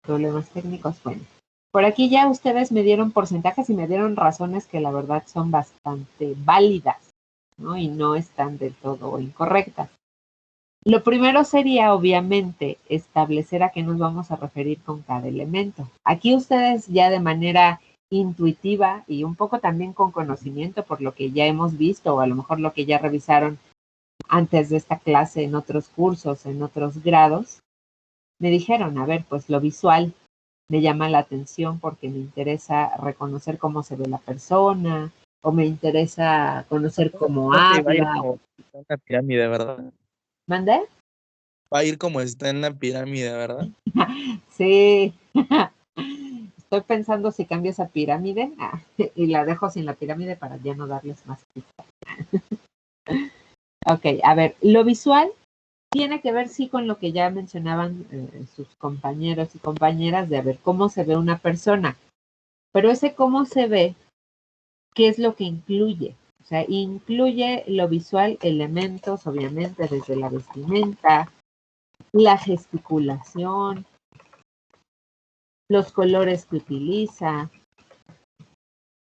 problemas técnicos. Bueno, por aquí ya ustedes me dieron porcentajes y me dieron razones que la verdad son bastante válidas, ¿no? Y no están del todo incorrectas. Lo primero sería, obviamente, establecer a qué nos vamos a referir con cada elemento. Aquí ustedes ya de manera intuitiva y un poco también con conocimiento por lo que ya hemos visto o a lo mejor lo que ya revisaron antes de esta clase en otros cursos, en otros grados, me dijeron, a ver, pues lo visual me llama la atención porque me interesa reconocer cómo se ve la persona o me interesa conocer cómo
Creo que va a ir
habla.
como está en la pirámide, ¿verdad?
¿Mandé?
Va a ir como está en la pirámide, ¿verdad?
Sí. Estoy pensando si cambio esa pirámide y la dejo sin la pirámide para ya no darles más pistas. Ok, a ver, lo visual tiene que ver sí con lo que ya mencionaban sus compañeros y compañeras de a ver cómo se ve una persona. Pero ese cómo se ve, ¿qué es lo que incluye? O sea, incluye lo visual, elementos, obviamente, desde la vestimenta, la gesticulación, los colores que utiliza,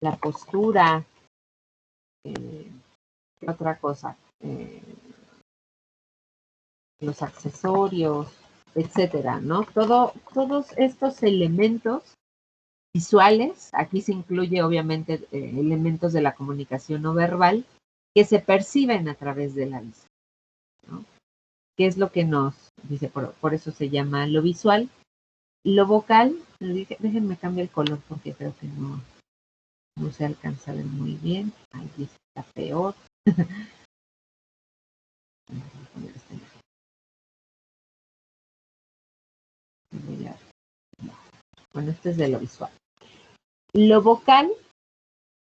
la postura, ¿qué otra cosa? Los accesorios, etcétera, ¿no? Todos estos elementos visuales, aquí se incluye obviamente elementos de la comunicación no verbal que se perciben a través de la vista, ¿no? ¿Qué es lo que nos dice? Por eso se llama lo visual. Lo vocal, déjenme cambiar el color porque creo que no se alcanza a ver muy bien. Ahí está peor. Bueno, este es de lo visual. Lo vocal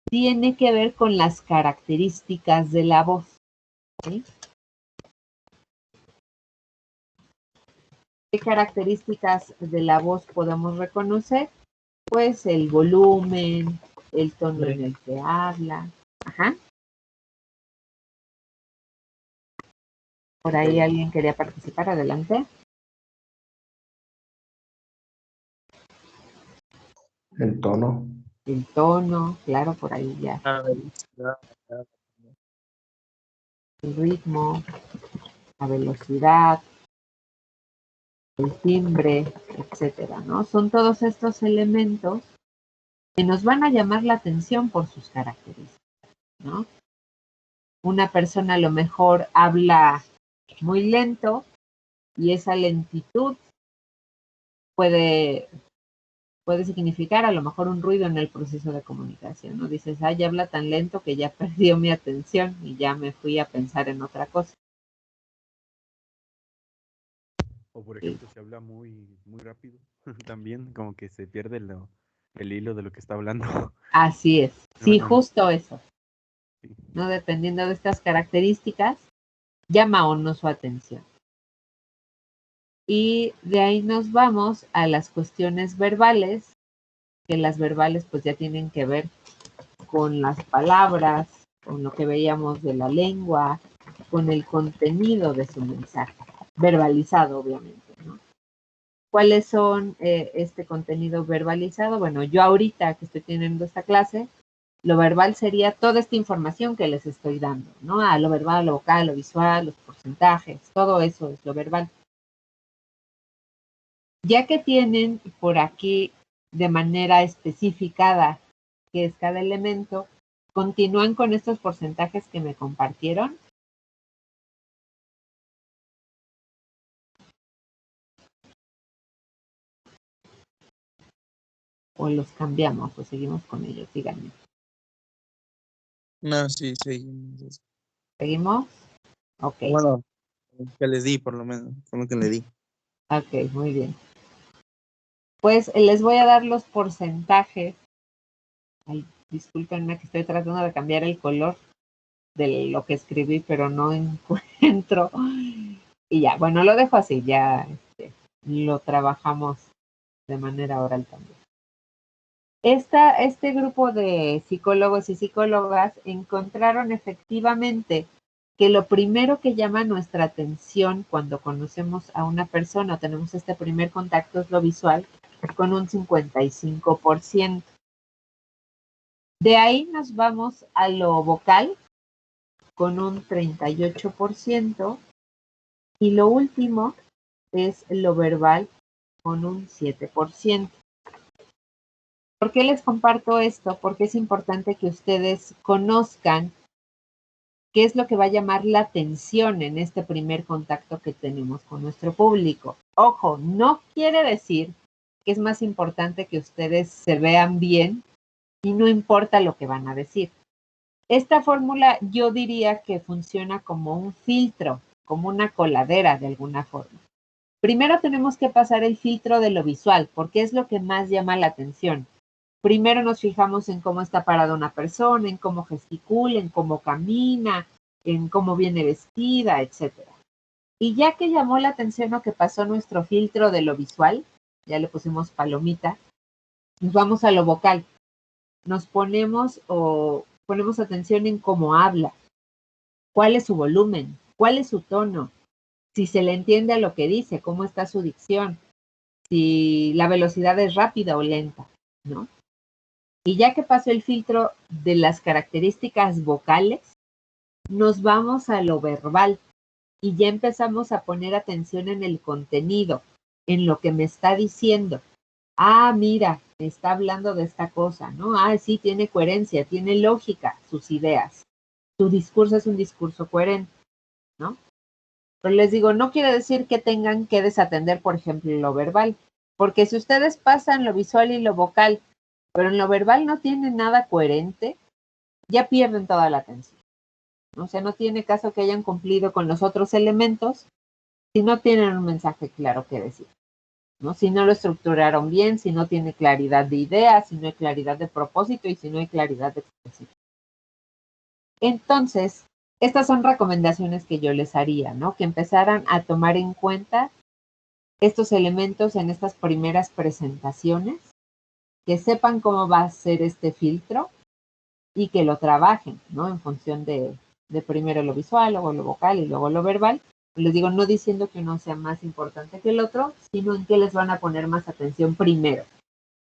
tiene que ver con las características de la voz, ¿sí? ¿Qué características de la voz podemos reconocer? Pues el volumen, el tono en el que habla. Ajá. Por ahí alguien quería participar, adelante.
El tono.
El tono, claro, por ahí ya. El ritmo, la velocidad, el timbre, etcétera, ¿no? Son todos estos elementos que nos van a llamar la atención por sus características, ¿no? Una persona a lo mejor habla muy lento y esa lentitud puede significar a lo mejor un ruido en el proceso de comunicación, ¿no? Dices, ya habla tan lento que ya perdió mi atención y ya me fui a pensar en otra cosa.
O por ejemplo, si habla muy rápido, también como que se pierde el hilo de lo que está hablando.
Así es, sí,
Bueno,
justo eso, ¿no? Dependiendo de estas características, llama o no su atención. Y de ahí nos vamos a las cuestiones verbales, que las verbales pues ya tienen que ver con las palabras, con lo que veíamos de la lengua, con el contenido de su mensaje, verbalizado obviamente, ¿no? ¿Cuáles son este contenido verbalizado? Bueno, yo ahorita que estoy teniendo esta clase, lo verbal sería toda esta información que les estoy dando, ¿no? A lo verbal, lo vocal, lo visual, los porcentajes, todo eso es lo verbal. Ya que tienen por aquí de manera especificada qué es cada elemento, ¿continúan con estos porcentajes que me compartieron? ¿O los cambiamos o seguimos con ellos? Díganme.
No, sí, seguimos.
¿Seguimos? Ok.
Bueno, que les di, por lo menos, con lo que le di.
Ok, muy bien. Pues les voy a dar los porcentajes. Ay, discúlpenme que estoy tratando de cambiar el color de lo que escribí, pero no encuentro. Y ya, bueno, lo dejo así, ya lo trabajamos de manera oral también. Este grupo de psicólogos y psicólogas encontraron efectivamente que lo primero que llama nuestra atención cuando conocemos a una persona o tenemos este primer contacto es lo visual, con un 55%. De ahí nos vamos a lo vocal, con un 38%, y lo último es lo verbal, con un 7%. ¿Por qué les comparto esto? Porque es importante que ustedes conozcan qué es lo que va a llamar la atención en este primer contacto que tenemos con nuestro público. Ojo, no quiere decir que es más importante que ustedes se vean bien y no importa lo que van a decir. Esta fórmula yo diría que funciona como un filtro, como una coladera de alguna forma. Primero tenemos que pasar el filtro de lo visual, porque es lo que más llama la atención. Primero nos fijamos en cómo está parada una persona, en cómo gesticula, en cómo camina, en cómo viene vestida, etc. Y ya que llamó la atención o que pasó nuestro filtro de lo visual, ya le pusimos palomita, nos vamos a lo vocal. Nos ponemos atención en cómo habla, cuál es su volumen, cuál es su tono, si se le entiende a lo que dice, cómo está su dicción, si la velocidad es rápida o lenta, ¿no? Y ya que pasó el filtro de las características vocales, nos vamos a lo verbal y ya empezamos a poner atención en el contenido, en lo que me está diciendo. Ah, mira, está hablando de esta cosa, ¿no? Ah, sí, tiene coherencia, tiene lógica sus ideas. Su discurso es un discurso coherente, ¿no? Pero les digo, no quiere decir que tengan que desatender, por ejemplo, lo verbal, porque si ustedes pasan lo visual y lo vocal, pero en lo verbal no tienen nada coherente, ya pierden toda la atención. O sea, no tiene caso que hayan cumplido con los otros elementos si no tienen un mensaje claro que decir, ¿no? Si no lo estructuraron bien, si no tiene claridad de ideas, si no hay claridad de propósito y si no hay claridad de expresión. Entonces, estas son recomendaciones que yo les haría, ¿no? Que empezaran a tomar en cuenta estos elementos en estas primeras presentaciones, que sepan cómo va a ser este filtro y que lo trabajen, ¿no? En función de primero lo visual, luego lo vocal y luego lo verbal. Les digo, no diciendo que uno sea más importante que el otro, sino en qué les van a poner más atención primero.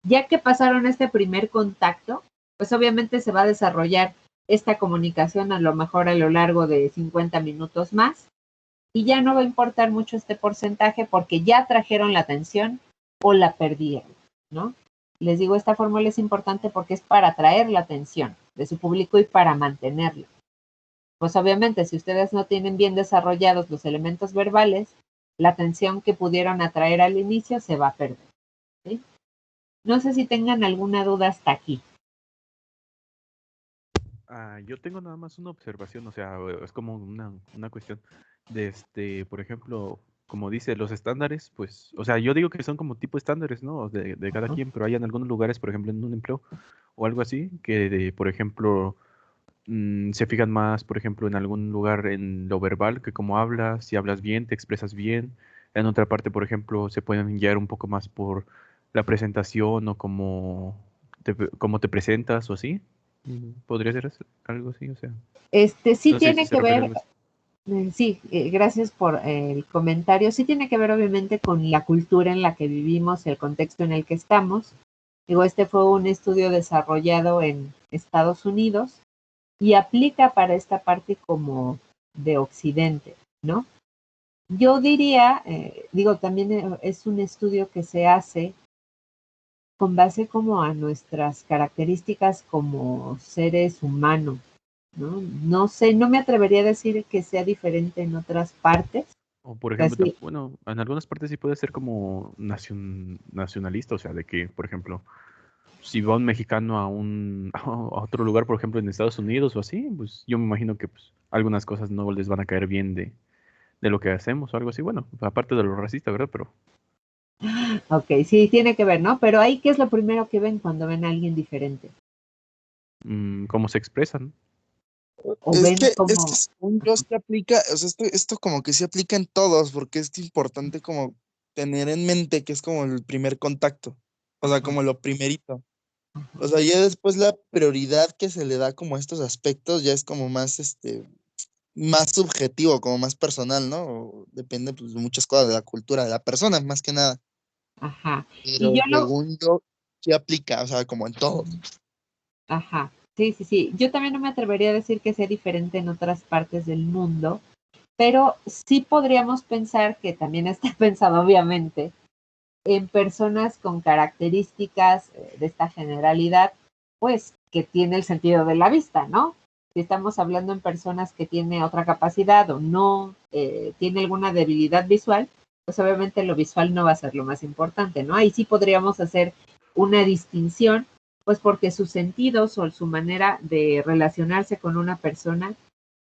Ya que pasaron este primer contacto, pues obviamente se va a desarrollar esta comunicación a lo mejor a lo largo de 50 minutos más y ya no va a importar mucho este porcentaje porque ya trajeron la atención o la perdieron, ¿no? Les digo, esta fórmula es importante porque es para atraer la atención de su público y para mantenerla. Pues obviamente, si ustedes no tienen bien desarrollados los elementos verbales, la atención que pudieron atraer al inicio se va a perder, ¿sí? No sé si tengan alguna duda hasta aquí.
Yo tengo nada más una observación, o sea, es como una cuestión de, por ejemplo, como dice, los estándares, pues, o sea, yo digo que son como tipo estándares, ¿no? De cada quien, pero hay en algunos lugares, por ejemplo, en un empleo o algo así, que por ejemplo, se fijan más, por ejemplo, en algún lugar en lo verbal, que cómo hablas, si hablas bien, te expresas bien. En otra parte, por ejemplo, se pueden guiar un poco más por la presentación o cómo te presentas o así. Podría ser algo así, o sea.
Sí
No sé si
tiene
se
que
refiere a
ver,
algo así.
sí, gracias por el comentario. Sí tiene que ver obviamente con la cultura en la que vivimos, el contexto en el que estamos. Digo, este fue un estudio desarrollado en Estados Unidos y aplica para esta parte como de Occidente, ¿no? Yo diría, digo, también es un estudio que se hace con base como a nuestras características como seres humanos, ¿no? No sé, no me atrevería a decir que sea diferente en otras partes.
O por
O sea,
ejemplo,
sí,
bueno, en algunas partes sí puede ser como nacionalista, o sea, de que, por ejemplo, si va un mexicano a otro lugar, por ejemplo, en Estados Unidos o así, pues yo me imagino que pues, algunas cosas no les van a caer bien de lo que hacemos o algo así. Bueno, aparte de lo racista, ¿verdad? Pero
Ok, sí, tiene que ver, ¿no? Pero ahí, ¿qué es lo primero que ven cuando ven a alguien diferente?
cómo se expresan.
O
Es
ven
que
como,
según yo se aplica, o sea, esto como que se aplica en todos, porque es importante como tener en mente que es como el primer contacto, o sea, como lo primerito. O sea, ya después la prioridad que se le da como a estos aspectos ya es como más, más subjetivo, como más personal, ¿no? Depende pues, de muchas cosas de la cultura de la persona, más que nada.
ajá. Y
Pero
yo lo,
según yo, sí aplica, o sea, como en todo.
ajá, sí, sí, sí. Yo también no me atrevería a decir que sea diferente en otras partes del mundo, pero sí podríamos pensar que también está pensado, obviamente, en personas con características de esta generalidad, pues que tiene el sentido de la vista, ¿no? Si estamos hablando en personas que tiene otra capacidad o no, tiene alguna debilidad visual, pues obviamente lo visual no va a ser lo más importante, ¿no? Ahí sí podríamos hacer una distinción, pues porque sus sentidos o su manera de relacionarse con una persona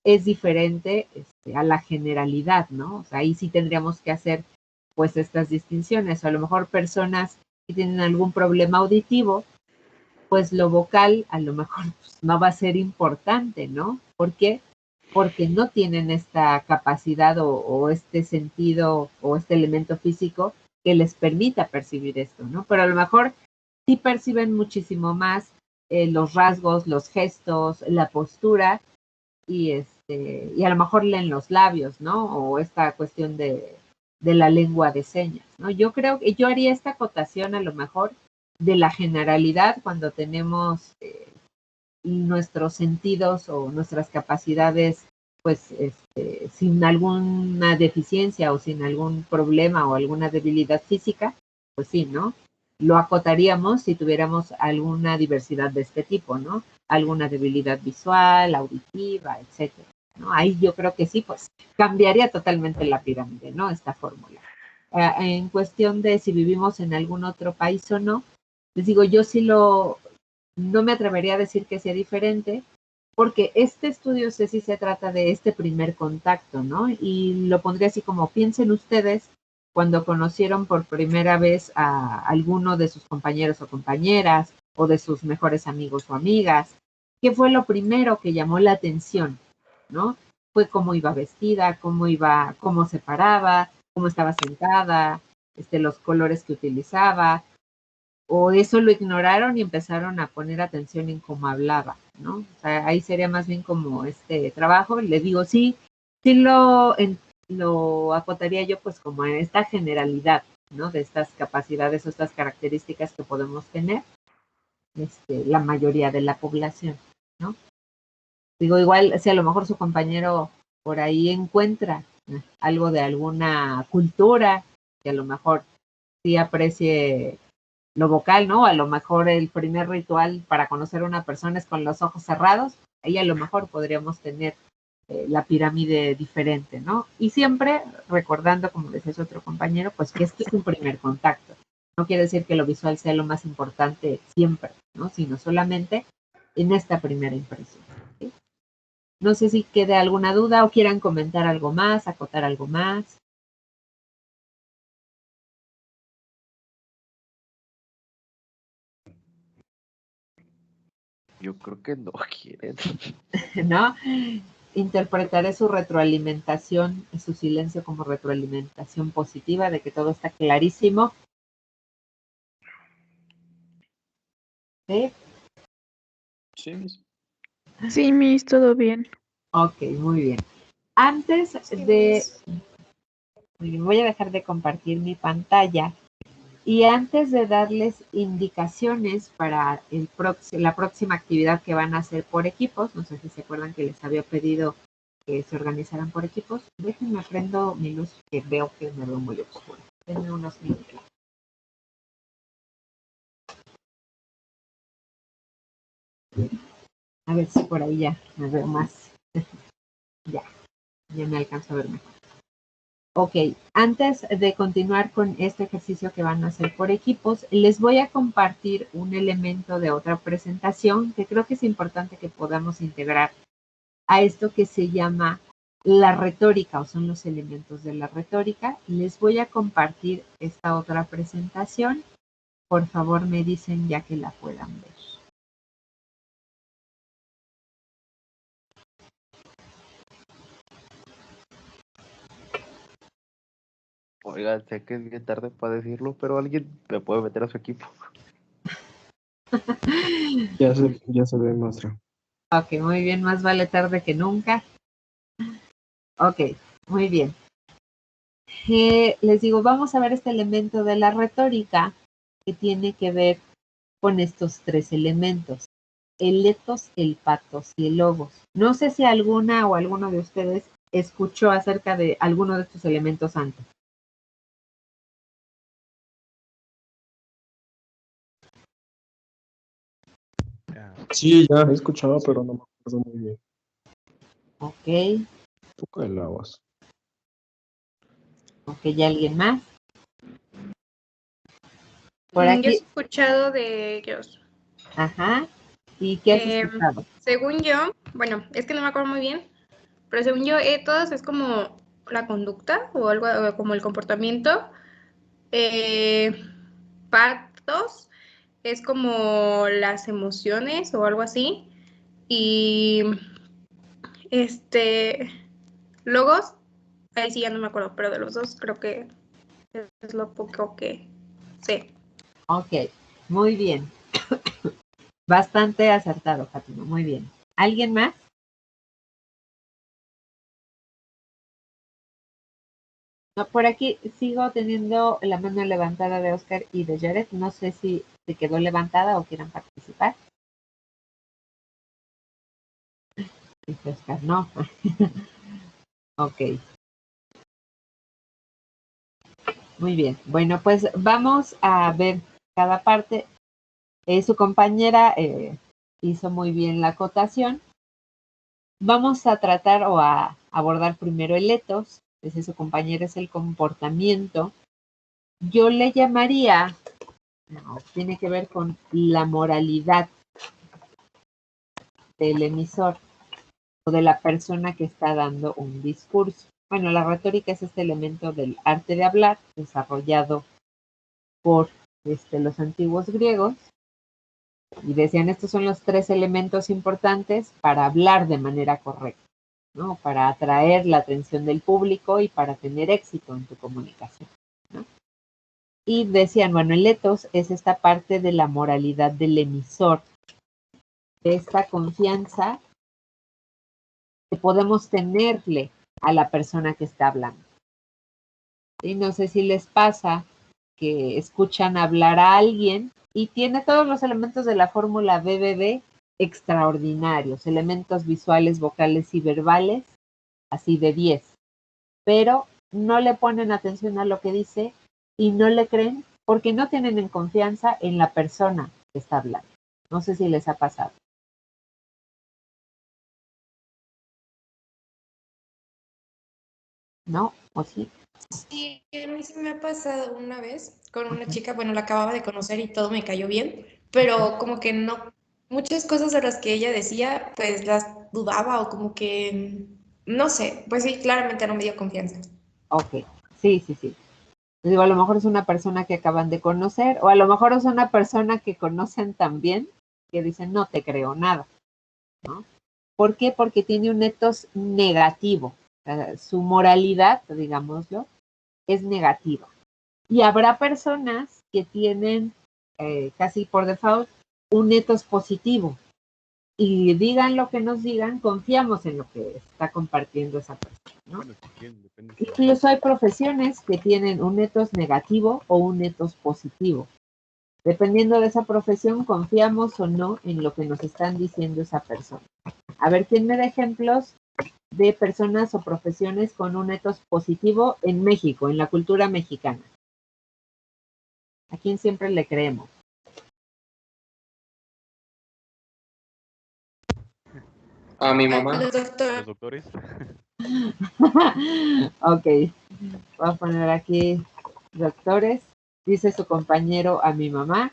es diferente a la generalidad, ¿no? O sea, ahí sí tendríamos que hacer pues estas distinciones, o a lo mejor personas que tienen algún problema auditivo, pues lo vocal a lo mejor pues, no va a ser importante, ¿no? ¿Por qué? Porque no tienen esta capacidad o este sentido o este elemento físico que les permita percibir esto, ¿no? Pero a lo mejor sí perciben muchísimo más los rasgos, los gestos, la postura y a lo mejor leen los labios, ¿no? O esta cuestión de la lengua de señas, ¿no? Yo creo que yo haría esta acotación a lo mejor de la generalidad cuando tenemos nuestros sentidos o nuestras capacidades pues sin alguna deficiencia o sin algún problema o alguna debilidad física, pues sí, ¿no? Lo acotaríamos si tuviéramos alguna diversidad de este tipo, ¿no? Alguna debilidad visual, auditiva, etcétera, ¿no? Ahí yo creo que sí, pues cambiaría totalmente la pirámide, ¿no? Esta fórmula. En cuestión de si vivimos en algún otro país o no, les digo, yo sí no me atrevería a decir que sea diferente, porque este estudio sé si se trata de este primer contacto, ¿no? Y lo pondría así como piensen ustedes cuando conocieron por primera vez a alguno de sus compañeros o compañeras o de sus mejores amigos o amigas. ¿Qué fue lo primero que llamó la atención, ¿no? Fue cómo iba vestida, cómo se paraba, cómo estaba sentada, los colores que utilizaba, o eso lo ignoraron y empezaron a poner atención en cómo hablaba, ¿no? O sea, ahí sería más bien como este trabajo. Le digo, sí, sí lo acotaría yo pues como en esta generalidad, ¿no? De estas capacidades o estas características que podemos tener, la mayoría de la población, ¿no? Digo, igual si a lo mejor su compañero por ahí encuentra algo de alguna cultura que a lo mejor sí aprecie lo vocal, ¿no? A lo mejor el primer ritual para conocer a una persona es con los ojos cerrados, ahí a lo mejor podríamos tener la pirámide diferente, ¿no? Y siempre recordando, como decía su otro compañero, pues que este es un primer contacto. No quiere decir que lo visual sea lo más importante siempre, ¿no? Sino solamente en esta primera impresión. ¿Sí? No sé si quede alguna duda o quieran comentar algo más, acotar algo más.
Yo creo que no quieren.
¿No? Interpretaré su retroalimentación, su silencio como retroalimentación positiva de que todo está clarísimo. ¿Sí?
Sí, Miss, todo bien.
Ok, muy bien. Antes de... Voy a dejar de compartir mi pantalla. Y antes de darles indicaciones para la próxima actividad que van a hacer por equipos, no sé si se acuerdan que les había pedido que se organizaran por equipos, déjenme prendo mi luz que veo que me veo muy oscuro. Denme unos minutos. A ver si por ahí ya me veo más. ya me alcanzo a ver mejor. Ok, antes de continuar con este ejercicio que van a hacer por equipos, les voy a compartir un elemento de otra presentación que creo que es importante que podamos integrar a esto que se llama la retórica o son los elementos de la retórica. Les voy a compartir esta otra presentación. Por favor, me dicen ya que la puedan ver.
Oiga, sé que es bien tarde para decirlo, pero alguien me puede meter a su equipo.
Ya se ve, maestra.
Ok, muy bien, más vale tarde que nunca. Ok, muy bien. Les digo, vamos a ver este elemento de la retórica que tiene que ver con estos tres elementos: el etos, el patos y el logos. No sé si alguna o alguno de ustedes escuchó acerca de alguno de estos elementos antes.
Sí, ya he escuchado, pero no me acuerdo muy bien.
Ok,
Un poco de aguas.
ok, ¿y alguien más? Por
Yo he
aquí,
escuchado de ellos.
ajá. ¿Y qué has escuchado?
Según yo, bueno, es que no me acuerdo muy bien, pero según yo, ethos es como la conducta o algo como el comportamiento. Pathos es como las emociones o algo así. Y logos, ahí sí ya no me acuerdo, pero de los dos creo que es lo poco que sé.
Ok, muy bien. Bastante acertado, Fátima, muy bien. ¿Alguien más? No, por aquí sigo teniendo la mano levantada de Oscar y de Jared. No sé si se quedó levantada o quieran participar. Dice Oscar, no. Ok, muy bien. Bueno, pues vamos a ver cada parte. Su compañera hizo muy bien la acotación. Vamos a tratar o a abordar primero el etos. Ese su compañera es el comportamiento. Yo le llamaría, no, tiene que ver con la moralidad del emisor o de la persona que está dando un discurso. Bueno, la retórica es este elemento del arte de hablar desarrollado por los antiguos griegos, y decían, estos son los tres elementos importantes para hablar de manera correcta, ¿no? Para atraer la atención del público y para tener éxito en tu comunicación, ¿no? Y decían, bueno, el etos es esta parte de la moralidad del emisor, de esta confianza que podemos tenerle a la persona que está hablando. Y no sé si les pasa que escuchan hablar a alguien y tiene todos los elementos de la fórmula BBB extraordinarios, elementos visuales, vocales y verbales, así de 10, pero no le ponen atención a lo que dice y no le creen porque no tienen en confianza en la persona que está hablando. No sé si les ha pasado. ¿No? ¿O sí?
Sí, a mí sí me ha pasado una vez con una chica, bueno, la acababa de conocer y todo me cayó bien, pero como que no, muchas cosas de las que ella decía, pues las dudaba o como que, no sé, pues sí, claramente no me dio confianza.
Ok, sí, sí, sí. Digo, a lo mejor es una persona que acaban de conocer, o a lo mejor es una persona que conocen también, que dicen, no te creo nada, ¿no? ¿Por qué? Porque tiene un etos negativo. Su moralidad, digámoslo, es negativa. Y habrá personas que tienen casi por default un etos positivo. Y digan lo que nos digan, confiamos en lo que está compartiendo esa persona, ¿no?
Bueno, depende.
Incluso hay profesiones que tienen un etos negativo o un etos positivo. Dependiendo de esa profesión, confiamos o no en lo que nos están diciendo esa persona. A ver, ¿quién me da ejemplos de personas o profesiones con un etos positivo en México, en la cultura mexicana? ¿A quién siempre le creemos?
A mi mamá.
Los doctores.
Los doctores.
Ok, voy a poner aquí doctores. Dice su compañero a mi mamá.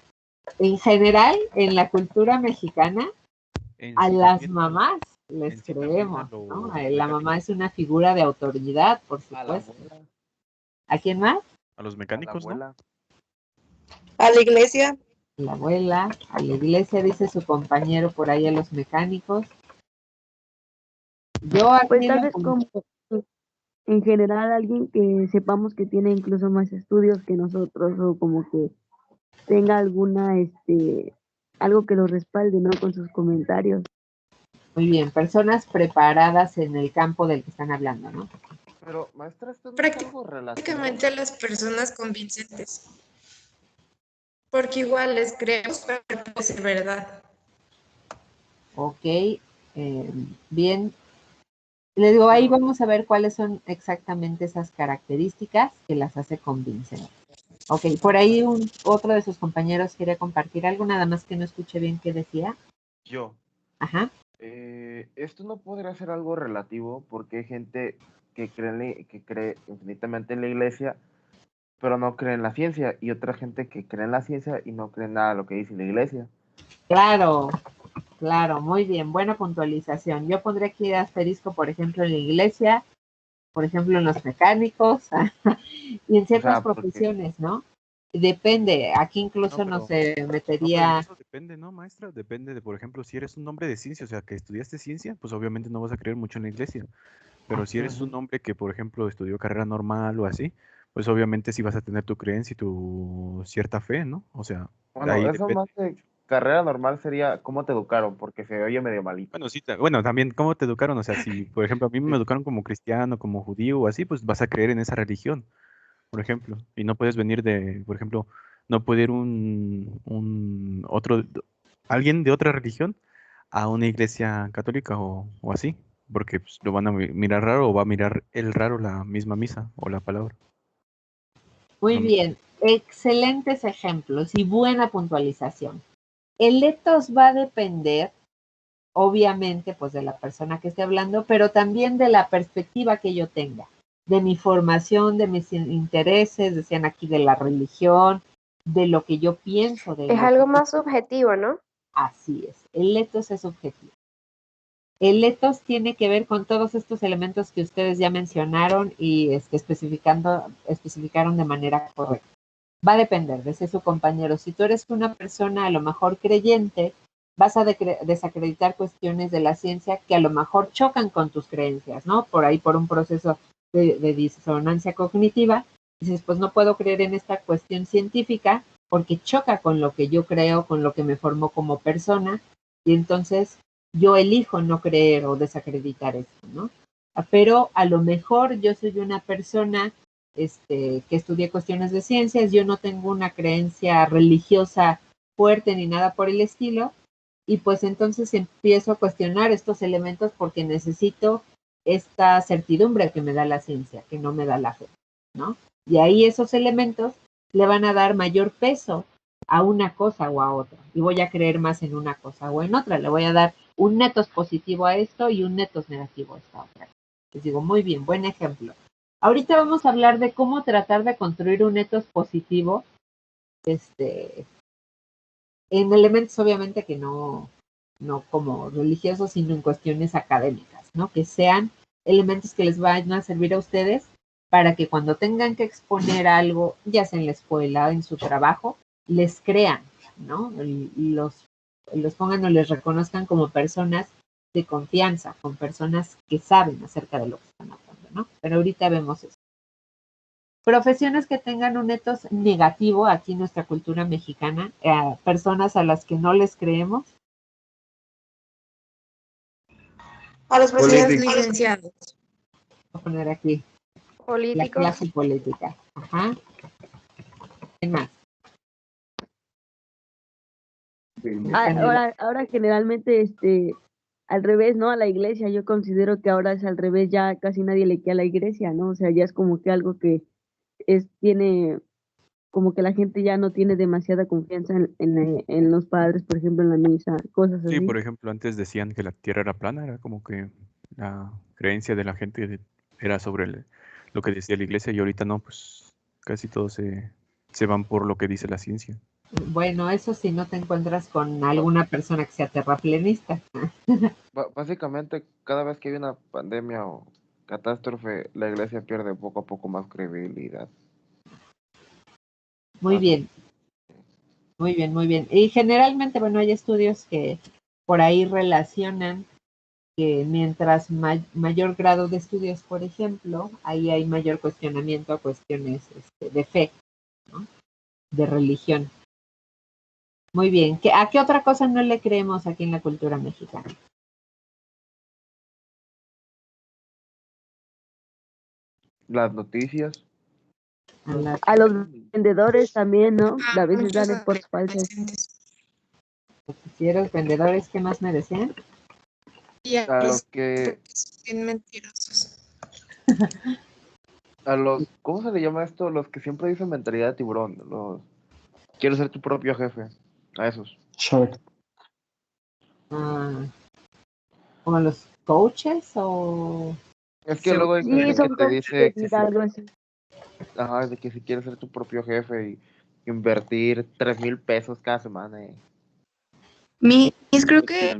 En general, en la cultura mexicana, a las mamás les
En sí también a
creemos, ¿no?
los
La
mecánicos.
mamá es una figura de autoridad, por
A la
supuesto.
abuela,
¿A quién más?
A los
a la
mecánicos, ¿no?
abuela.
A la iglesia.
La abuela, a la iglesia, dice su compañero por ahí, a los mecánicos. Yo
Pues
aquí
tal
lo
vez
apunté.
como en general alguien que sepamos que tiene incluso más estudios que nosotros o como que tenga alguna, algo que lo respalde, ¿no? Con sus comentarios.
Muy bien, personas preparadas en el campo del que están hablando, ¿no?
Pero, maestra, esto no es algo relativo.
Prácticamente las personas convincentes. Porque igual les creemos, pero puede ser verdad.
Ok, bien. Le digo, ahí
Pero,
vamos a ver cuáles son exactamente esas características que las hace convincentes. Ok, por ahí otro de sus compañeros quiere compartir algo, nada más que no escuché bien qué decía.
yo,
Ajá.
esto no podría ser algo relativo porque hay gente que cree infinitamente en la iglesia, pero no cree en la ciencia, y otra gente que cree en la ciencia y no cree en nada de lo que dice la iglesia.
Claro, claro, muy bien, buena puntualización. Yo pondré aquí asterisco, por ejemplo, en la iglesia, por ejemplo, en los mecánicos y en
O
ciertas
sea, porque,
profesiones, ¿no? Depende, aquí
No,
incluso no se
pero en
metería,
eso depende, ¿no, maestra? Depende de, por ejemplo, si eres un hombre de ciencia, o sea, que estudiaste ciencia, pues obviamente no vas a creer mucho en la iglesia. Pero si eres un hombre que, por ejemplo, estudió carrera normal o así, pues obviamente sí vas a tener tu creencia y tu cierta fe, ¿no? O sea, de
bueno,
ahí
eso
depende.
más de carrera normal sería cómo te educaron, porque se oye medio malito.
Bueno, sí, bueno, también cómo te educaron, o sea, si, por ejemplo, a mí me educaron como cristiano, como judío o así, pues vas a creer en esa religión, por ejemplo, y no puedes venir de, por ejemplo, no puede ir alguien de otra religión a una iglesia católica o así, porque pues, lo van a mirar raro o va a mirar el raro la misma misa o la palabra.
muy
Lo mismo.
bien, excelentes ejemplos y buena puntualización. El etos va a depender, obviamente, pues de la persona que esté hablando, pero también de la perspectiva que yo tenga, de mi formación, de mis intereses, decían aquí de la religión, de lo que yo pienso, de
Es
lo
algo
que...
más subjetivo, ¿no?
Así es, el etos es subjetivo. El etos tiene que ver con todos estos elementos que ustedes ya mencionaron y especificaron de manera correcta. Va a depender, decía su compañero. Si tú eres una persona a lo mejor creyente, vas a desacreditar cuestiones de la ciencia que a lo mejor chocan con tus creencias, ¿no? Por ahí, por un proceso de disonancia cognitiva, dices, pues no puedo creer en esta cuestión científica porque choca con lo que yo creo, con lo que me formó como persona, y entonces yo elijo no creer o desacreditar esto, ¿no? Pero a lo mejor yo soy una persona que estudié cuestiones de ciencias, yo no tengo una creencia religiosa fuerte ni nada por el estilo, y pues entonces empiezo a cuestionar estos elementos porque necesito esta certidumbre que me da la ciencia, que no me da la fe, ¿no? Y ahí esos elementos le van a dar mayor peso a una cosa o a otra, y voy a creer más en una cosa o en otra, le voy a dar un netos positivo a esto y un netos negativo a esta otra. Les digo, muy bien, buen ejemplo. Ahorita vamos a hablar de cómo tratar de construir un etos positivo, en elementos obviamente que no como religiosos, sino en cuestiones académicas, ¿no? Que sean elementos que les vayan a servir a ustedes para que cuando tengan que exponer algo, ya sea en la escuela, en su trabajo, les crean, ¿no? Y los pongan o les reconozcan como personas de confianza, con personas que saben acerca de lo que están hablando, ¿no? Pero ahorita vemos eso. Profesiones que tengan un etos negativo aquí en nuestra cultura mexicana, personas a las que no les creemos.
A los
Los
presidentes.
licenciados.
Voy a poner aquí la
Políticos.
clase política. Ajá. ¿Qué más?
Ahora generalmente, al revés, ¿no? A la iglesia, yo considero que ahora es al revés, ya casi nadie le queda a la iglesia, ¿no? O sea, ya es como que algo que tiene, como que la gente ya no tiene demasiada confianza en los padres, por ejemplo, en la misa, cosas
Sí,
así.
por ejemplo, antes decían que la Tierra era plana, era como que la creencia de la gente era sobre lo que decía la iglesia y ahorita no, pues casi todos se van por lo que dice la ciencia.
Bueno, eso si no te encuentras con alguna persona que sea terraplenista.
Básicamente, cada vez que hay una pandemia o catástrofe, la iglesia pierde poco a poco más credibilidad.
Muy bien, muy bien, muy bien. Y generalmente, bueno, hay estudios que por ahí relacionan que mientras mayor grado de estudios, por ejemplo, ahí hay mayor cuestionamiento a cuestiones de fe, ¿no? De religión. Muy bien. ¿A qué otra cosa no le creemos aquí en la cultura mexicana?
Las noticias.
A los vendedores también, ¿no? A veces dan reportes falsos.
Noticieros, vendedores, ¿qué más me decían?
Y a
A
los
los que,
bien mentirosos.
a los, ¿cómo se le llama esto? Los que siempre dicen mentalidad de tiburón. Quiero ser tu propio jefe. A esos.
Shark.
¿Como los coaches o...?
Es que luego hay
Sí,
gente que
son
te
coaches de
dice que
vida, algo así.
ajá, de que si quieres ser tu propio jefe y invertir 3,000 pesos cada semana.
Creo que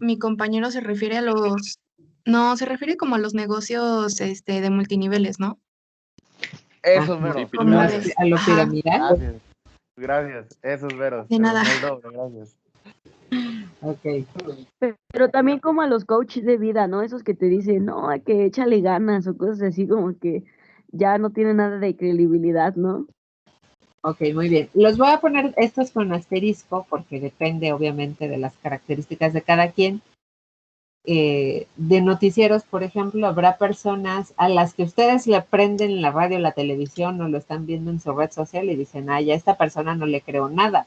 mi compañero se refiere a los, no, se refiere como a los negocios de multiniveles, ¿no?
Esos meros.
Como
Gracias.
¿A lo
ajá,
piramidal?
Gracias. Esos veros.
de
Se me
nada.
fue el doble, gracias.
Ok.
Pero también como a los coaches de vida, ¿no? Esos que te dicen, no, hay que échale ganas o cosas así como que ya no tienen nada de credibilidad, ¿no?
Ok, muy bien. Los voy a poner estos con asterisco porque depende obviamente de las características de cada quien. De noticieros, por ejemplo, habrá personas a las que ustedes le prenden la radio, la televisión o lo están viendo en su red social y dicen, ay, a esta persona no le creo nada,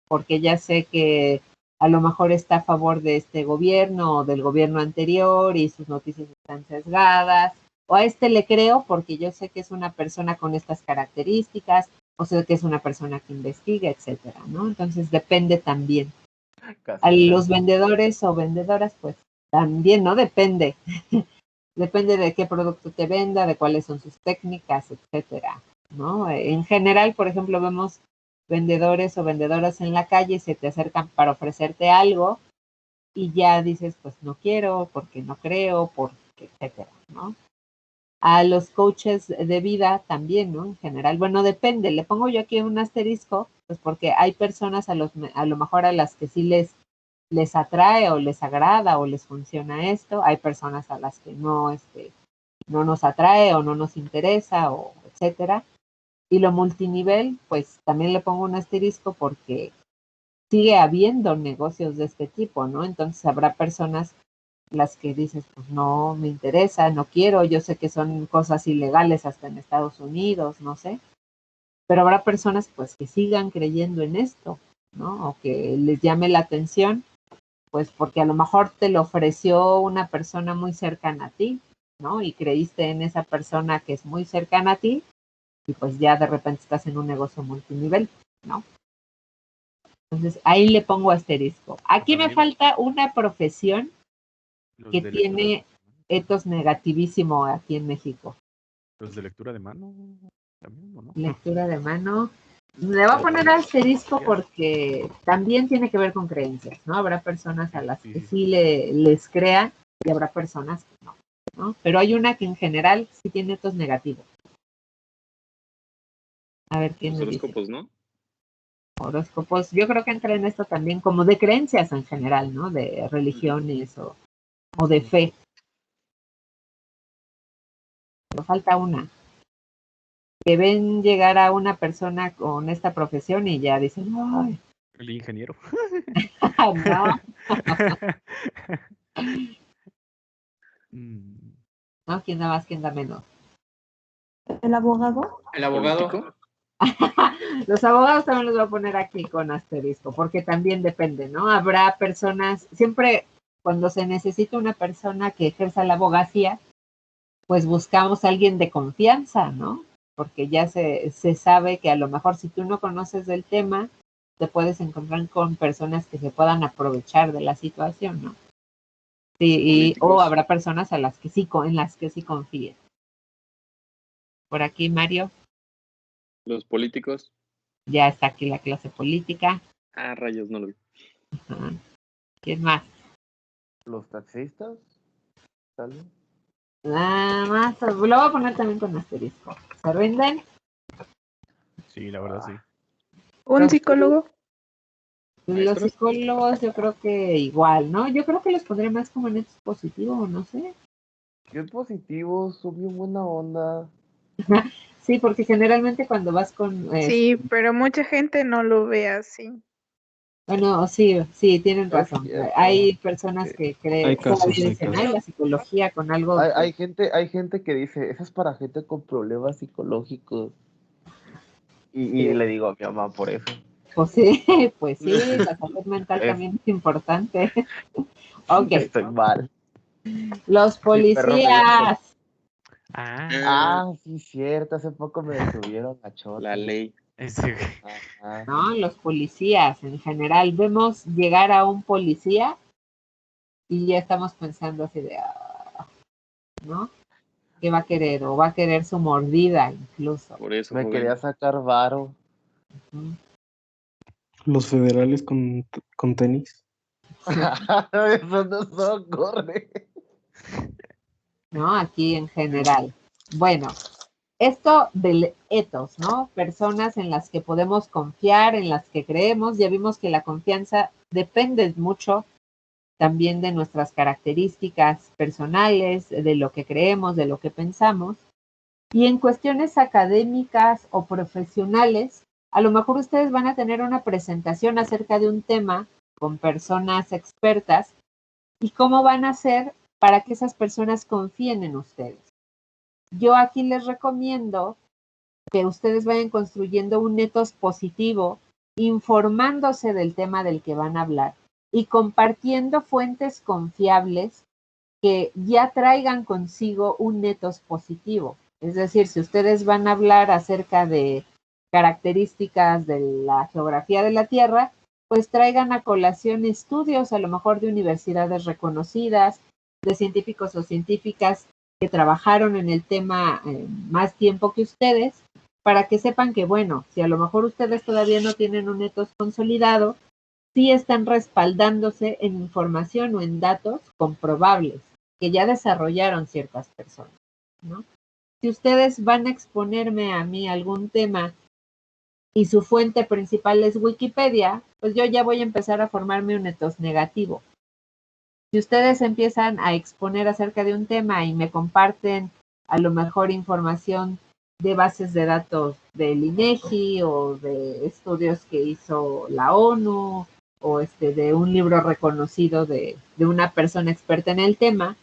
porque ya sé que a lo mejor está a favor de este gobierno o del gobierno anterior y sus noticias están sesgadas, o a este le creo porque yo sé que es una persona con estas características, o sé que es una persona que investiga, etcétera, ¿no? Entonces depende también. A los vendedores o vendedoras, pues también, ¿no? Depende. Depende de qué producto te venda, de cuáles son sus técnicas, etcétera, ¿no? En general, por ejemplo, vemos vendedores o vendedoras en la calle y se te acercan para ofrecerte algo y ya dices, pues no quiero, porque no creo, porque, etcétera, ¿no? A los coaches de vida también, ¿no? En general, bueno, depende, le pongo yo aquí un asterisco, pues porque hay personas a lo mejor a las que sí les atrae o les agrada o les funciona esto, hay personas a las que no, no nos atrae o no nos interesa o etcétera. Y lo multinivel, pues también le pongo un asterisco porque sigue habiendo negocios de este tipo, ¿no? Entonces habrá personas las que dices, pues no me interesa, no quiero, yo sé que son cosas ilegales hasta en Estados Unidos, no sé, pero habrá personas pues que sigan creyendo en esto, ¿no? O que les llame la atención, pues porque a lo mejor te lo ofreció una persona muy cercana a ti, ¿no? Y creíste en esa persona que es muy cercana a ti y pues ya de repente estás en un negocio multinivel, ¿no? Entonces ahí le pongo asterisco. Aquí me falta una profesión que tiene etos negativísimo aquí en México.
¿Los de lectura de mano también o no?
Lectura de mano. Le voy a poner asterisco porque también tiene que ver con creencias, ¿no? Habrá personas a las que sí les crean y habrá personas que no, ¿no? Pero hay una que en general sí tiene etos negativos. A ver quién
Los
me dice.
horóscopos, ¿no?
Horóscopos, yo creo que entra en esto también como de creencias en general, ¿no? De religiones o de fe. Pero falta una. Que ven llegar a una persona con esta profesión y ya dicen, ¡ay!
El ingeniero.
No. No, ¿quién da más, quién da menos?
¿El abogado?
¿El abogado?
Los abogados también los voy a poner aquí con asterisco, porque también depende, ¿no? Habrá personas, siempre cuando se necesita una persona que ejerza la abogacía, pues buscamos a alguien de confianza, ¿no? Porque ya se sabe que a lo mejor si tú no conoces del tema, te puedes encontrar con personas que se puedan aprovechar de la situación, ¿no? Sí, o habrá personas a las que sí, en las que sí confíen. Por aquí, Mario.
Los políticos.
Ya está aquí la clase política.
Ah, rayos, no lo vi.
Ajá. ¿Quién más?
¿Los taxistas? ¿Tal vez?
Nada más, lo voy a poner también con asterisco. ¿Se rinden?
Sí, la verdad sí.
¿Un psicólogo?
Los psicólogos yo creo que igual, ¿no? Yo creo que los pondré más como en estos positivos, no sé.
Yo positivo, soy bien buena onda.
Sí, porque generalmente cuando vas con...
Sí, pero mucha gente no lo ve así.
Bueno, sí, tienen razón.
cierto.
Hay personas que creen,
Hay casos,
todavía
hay
dicen,
casos.
ay, la psicología con algo...
Hay gente que dice, eso es para gente con problemas psicológicos. Y le digo a mi mamá por eso.
Pues sí, la salud mental también es importante. Ok.
Estoy mal.
Los policías.
Sí, cierto. Hace poco me detuvieron a chote.
La ley.
Ajá.
No, los policías en general. Vemos llegar a un policía y ya estamos pensando así de, ¿no? ¿Qué va a querer? O va a querer su mordida incluso.
Por eso,
Me quería sacar varo.
Los federales con tenis.
Eso no socorre.
¿No? Aquí en general. Bueno, esto del ethos, ¿no? Personas en las que podemos confiar, en las que creemos. Ya vimos que la confianza depende mucho también de nuestras características personales, de lo que creemos, de lo que pensamos. Y en cuestiones académicas o profesionales, a lo mejor ustedes van a tener una presentación acerca de un tema con personas expertas y cómo van a hacer para que esas personas confíen en ustedes. Yo aquí les recomiendo que ustedes vayan construyendo un ethos positivo, informándose del tema del que van a hablar y compartiendo fuentes confiables que ya traigan consigo un ethos positivo. Es decir, si ustedes van a hablar acerca de características de la geografía de la Tierra, pues traigan a colación estudios a lo mejor de universidades reconocidas, de científicos o científicas que trabajaron en el tema más tiempo que ustedes, para que sepan que, bueno, si a lo mejor ustedes todavía no tienen un ethos consolidado, sí están respaldándose en información o en datos comprobables que ya desarrollaron ciertas personas, ¿no? Si ustedes van a exponerme a mí algún tema y su fuente principal es Wikipedia, pues yo ya voy a empezar a formarme un ethos negativo. Si ustedes empiezan a exponer acerca de un tema y me comparten a lo mejor información de bases de datos del INEGI o de estudios que hizo la ONU o de un libro reconocido de una persona experta en el tema,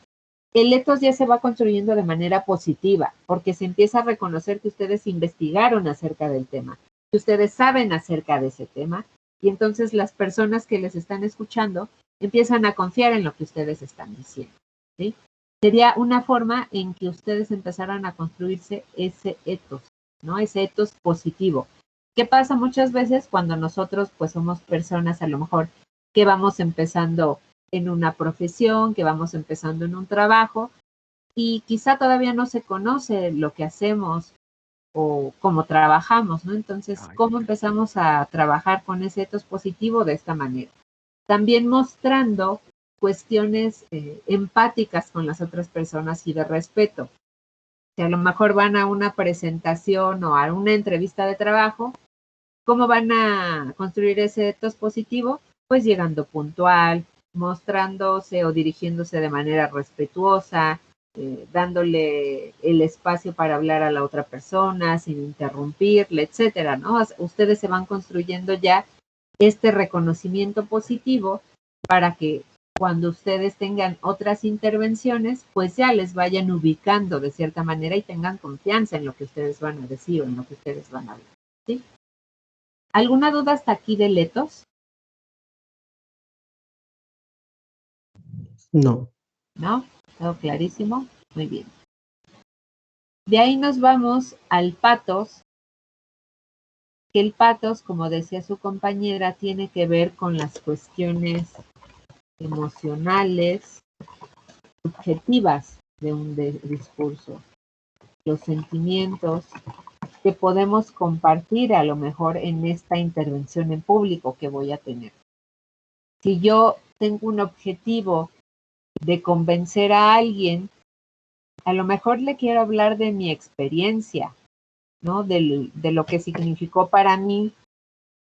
el ethos ya se va construyendo de manera positiva, porque se empieza a reconocer que ustedes investigaron acerca del tema, que ustedes saben acerca de ese tema, y entonces las personas que les están escuchando empiezan a confiar en lo que ustedes están diciendo, ¿sí? Sería una forma en que ustedes empezaran a construirse ese ethos, ¿no? Ese ethos positivo. ¿Qué pasa muchas veces cuando nosotros pues somos personas a lo mejor que vamos empezando en una profesión, que vamos empezando en un trabajo y quizá todavía no se conoce lo que hacemos o cómo trabajamos, ¿no? Entonces, ¿cómo empezamos a trabajar con ese ethos positivo de esta manera? También mostrando cuestiones empáticas con las otras personas y de respeto. Si a lo mejor van a una presentación o a una entrevista de trabajo, ¿cómo van a construir ese ethos positivo? Pues llegando puntual, mostrándose o dirigiéndose de manera respetuosa, dándole el espacio para hablar a la otra persona sin interrumpirle, etcétera, ¿no? Ustedes se van construyendo ya este reconocimiento positivo para que cuando ustedes tengan otras intervenciones, pues ya les vayan ubicando de cierta manera y tengan confianza en lo que ustedes van a decir o en lo que ustedes van a hablar, ¿sí? ¿Alguna duda hasta aquí del ethos?
No.
¿No? ¿Todo clarísimo? Muy bien. De ahí nos vamos al pathos, que el pathos, como decía su compañera, tiene que ver con las cuestiones emocionales, subjetivas de un discurso, los sentimientos que podemos compartir a lo mejor en esta intervención en público que voy a tener. Si yo tengo un objetivo de convencer a alguien, a lo mejor le quiero hablar de mi experiencia, ¿no? De lo que significó para mí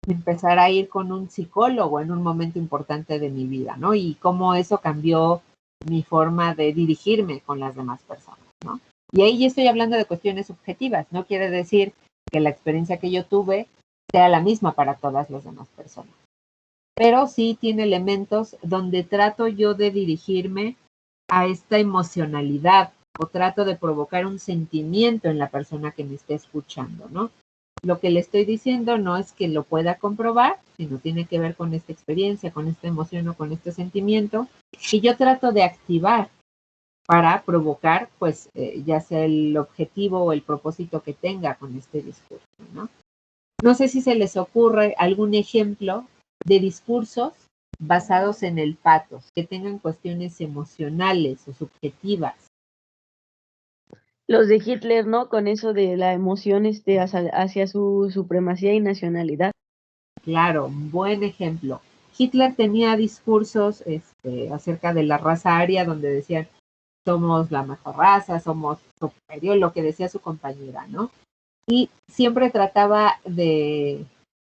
empezar a ir con un psicólogo en un momento importante de mi vida, ¿no? Y cómo eso cambió mi forma de dirigirme con las demás personas, ¿no? Y ahí estoy hablando de cuestiones subjetivas, no quiere decir que la experiencia que yo tuve sea la misma para todas las demás personas. Pero sí tiene elementos donde trato yo de dirigirme a esta emocionalidad o trato de provocar un sentimiento en la persona que me esté escuchando, ¿no? Lo que le estoy diciendo no es que lo pueda comprobar, sino tiene que ver con esta experiencia, con esta emoción o con este sentimiento que yo trato de activar para provocar, pues, ya sea el objetivo o el propósito que tenga con este discurso, ¿no? No sé si se les ocurre algún ejemplo de discursos basados en el patos, que tengan cuestiones emocionales o subjetivas.
Los de Hitler, ¿no? Con eso de la emoción hacia su supremacía y nacionalidad.
Claro, un buen ejemplo. Hitler tenía discursos acerca de la raza aria donde decían, somos la mejor raza, somos superior, lo que decía su compañera, ¿no? Y siempre trataba de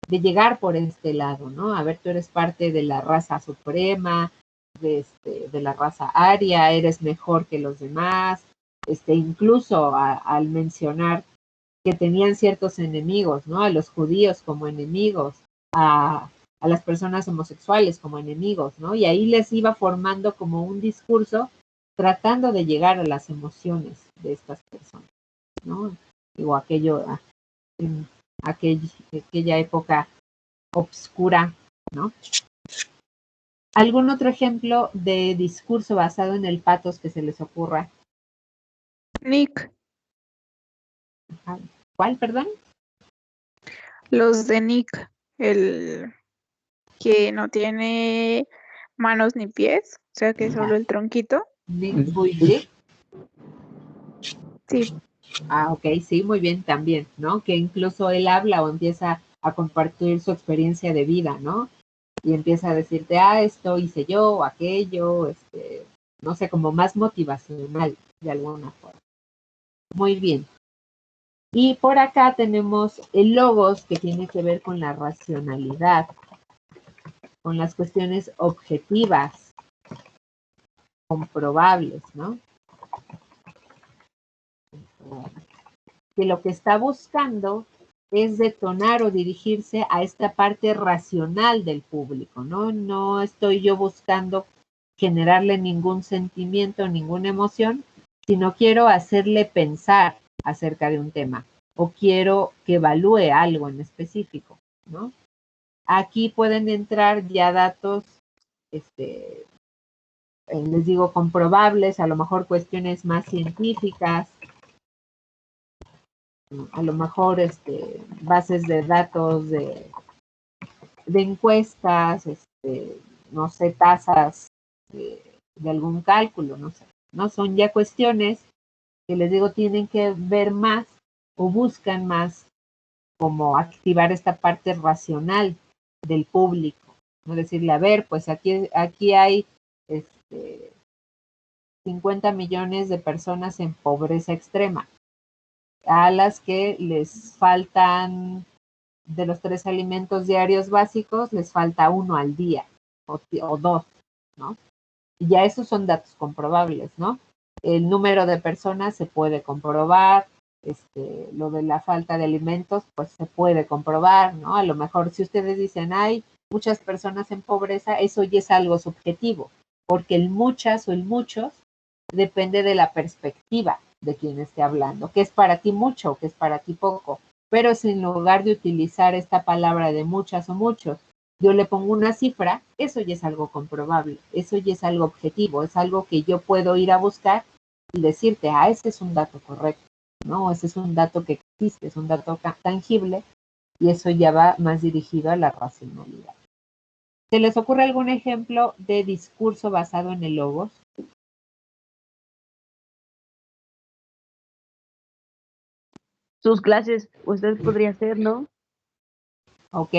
llegar por este lado, ¿no? A ver, tú eres parte de la raza suprema, de la raza aria, eres mejor que los demás, incluso al mencionar que tenían ciertos enemigos, ¿no? A los judíos como enemigos, a las personas homosexuales como enemigos, ¿no? Y ahí les iba formando como un discurso tratando de llegar a las emociones de estas personas, ¿no? Digo, en aquella época obscura, ¿no? ¿Algún otro ejemplo de discurso basado en el patos que se les ocurra?
Nick,
¿Cuál, perdón?
los de Nick, el que no tiene manos ni pies, o sea que solo el tronquito.
Nick Vujicic.
Sí.
Ah, ok, sí, muy bien también, ¿no? Que incluso él habla o empieza a compartir su experiencia de vida, ¿no? Y empieza a decirte, esto hice yo, o aquello, no sé, como más motivacional de alguna forma. Muy bien. Y por acá tenemos el logos que tiene que ver con la racionalidad, con las cuestiones objetivas, comprobables, ¿no? Que lo que está buscando es detonar o dirigirse a esta parte racional del público, ¿no? No estoy yo buscando generarle ningún sentimiento, ninguna emoción, sino quiero hacerle pensar acerca de un tema o quiero que evalúe algo en específico, ¿no? Aquí pueden entrar ya datos, les digo, comprobables, a lo mejor cuestiones más científicas, a lo mejor bases de datos de encuestas, no sé, tasas de algún cálculo, no sé, ¿no? Son ya cuestiones que les digo tienen que ver más o buscan más como activar esta parte racional del público, no decirle, a ver, pues aquí hay 50 millones de personas en pobreza extrema, a las que les faltan de los 3 alimentos diarios básicos, les falta 1 al día o 2, ¿no? Y ya esos son datos comprobables, ¿no? El número de personas se puede comprobar, lo de la falta de alimentos, pues se puede comprobar, ¿no? A lo mejor si ustedes dicen, hay muchas personas en pobreza, eso ya es algo subjetivo, porque el muchas o el muchos depende de la perspectiva de quien esté hablando, que es para ti mucho, que es para ti poco. Pero si en lugar de utilizar esta palabra de muchas o muchos, yo le pongo una cifra, eso ya es algo comprobable, eso ya es algo objetivo, es algo que yo puedo ir a buscar y decirte, ese es un dato correcto, ¿no? Ese es un dato que existe, es un dato tangible y eso ya va más dirigido a la racionalidad. ¿Se les ocurre algún ejemplo de discurso basado en el logos?
sus clases, usted podría hacer, ¿no?
¿Ok?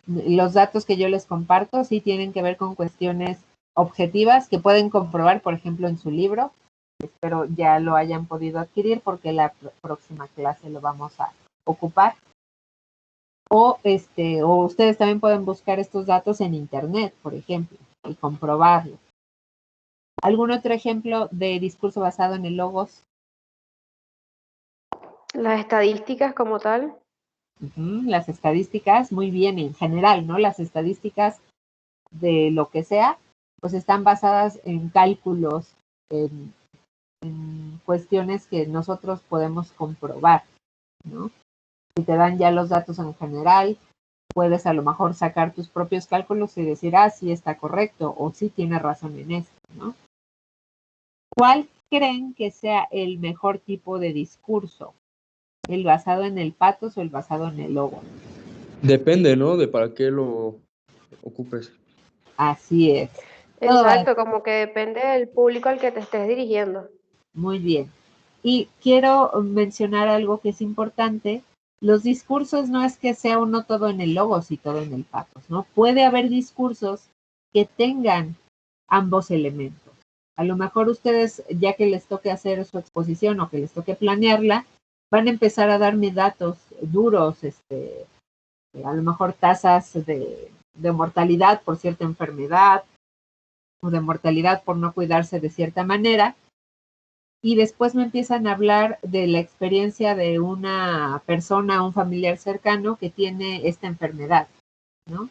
Los datos que yo les comparto sí tienen que ver con cuestiones objetivas que pueden comprobar, por ejemplo, en su libro. Espero ya lo hayan podido adquirir porque la próxima clase lo vamos a ocupar. O ustedes también pueden buscar estos datos en internet, por ejemplo, y comprobarlo. ¿Algún otro ejemplo de discurso basado en el logos?
Las estadísticas como tal.
Las estadísticas, muy bien, en general, ¿no? Las estadísticas de lo que sea, pues están basadas en cálculos, en cuestiones que nosotros podemos comprobar, ¿no? Si te dan ya los datos en general, puedes a lo mejor sacar tus propios cálculos y decir, sí está correcto, o sí tiene razón en esto, ¿no? ¿Cuál creen que sea el mejor tipo de discurso? ¿El basado en el patos o el basado en el logo?
Depende, ¿no? De para qué lo ocupes.
Así es.
Exacto, como que depende del público al que te estés dirigiendo.
Muy bien. Y quiero mencionar algo que es importante. Los discursos no es que sea uno todo en el logos y todo en el patos, ¿no? Puede haber discursos que tengan ambos elementos. A lo mejor ustedes, ya que les toque hacer su exposición o que les toque planearla, van a empezar a darme datos duros, a lo mejor tasas de mortalidad por cierta enfermedad o de mortalidad por no cuidarse de cierta manera. Y después me empiezan a hablar de la experiencia de una persona, un familiar cercano que tiene esta enfermedad, ¿no?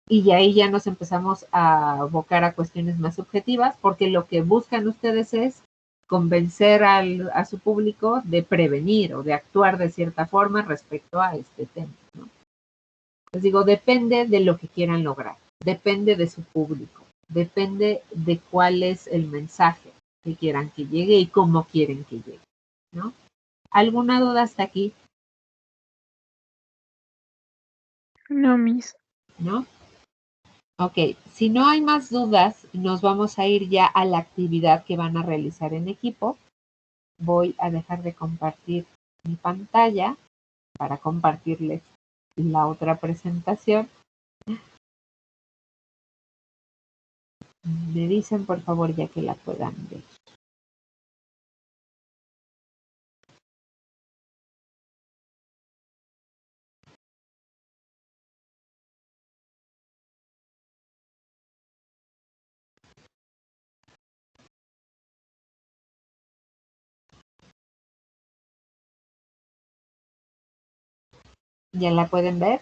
Y ahí ya nos empezamos a abocar a cuestiones más subjetivas, porque lo que buscan ustedes es convencer a su público de prevenir o de actuar de cierta forma respecto a este tema, ¿no? Les digo, depende de lo que quieran lograr, depende de su público, depende de cuál es el mensaje que quieran que llegue y cómo quieren que llegue, ¿no? ¿Alguna duda hasta aquí?
No, Miss.
¿No? Ok, si no hay más dudas, nos vamos a ir ya a la actividad que van a realizar en equipo. Voy a dejar de compartir mi pantalla para compartirles la otra presentación. Me dicen, por favor, ya que la puedan ver. ¿Ya la pueden ver?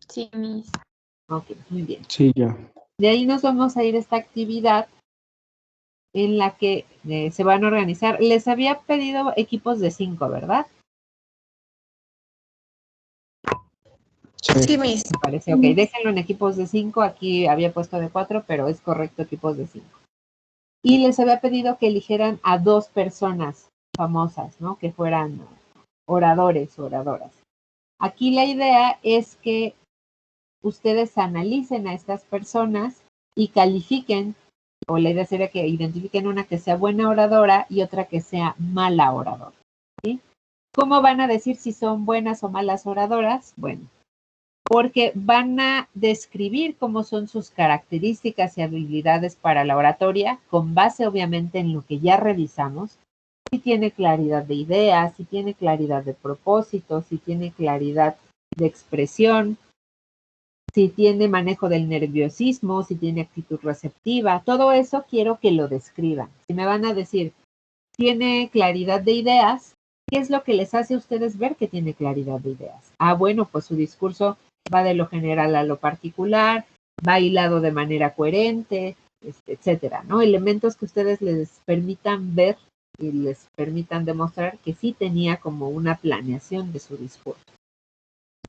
Sí, Miss.
Ok, muy bien.
Sí, ya.
De ahí nos vamos a ir a esta actividad en la que se van a organizar. Les había pedido equipos de 5, ¿verdad?
Sí, Miss.
Me parece, ok. Déjenlo en equipos de 5. Aquí había puesto de 4, pero es correcto equipos de 5. Y les había pedido que eligieran a 2 personas famosas, ¿no? Que fueran oradores o oradoras. Aquí la idea es que ustedes analicen a estas personas y califiquen, o la idea sería que identifiquen una que sea buena oradora y otra que sea mala oradora, ¿sí? ¿Cómo van a decir si son buenas o malas oradoras? Bueno, porque van a describir cómo son sus características y habilidades para la oratoria, con base obviamente en lo que ya revisamos, si tiene claridad de ideas, si tiene claridad de propósito, si tiene claridad de expresión, si tiene manejo del nerviosismo, si tiene actitud receptiva, todo eso quiero que lo describan. Si me van a decir, tiene claridad de ideas, ¿qué es lo que les hace a ustedes ver que tiene claridad de ideas? Bueno, pues su discurso va de lo general a lo particular, va hilado de manera coherente, etcétera, ¿no? Elementos que ustedes les permitan ver y les permitan demostrar que sí tenía como una planeación de su discurso.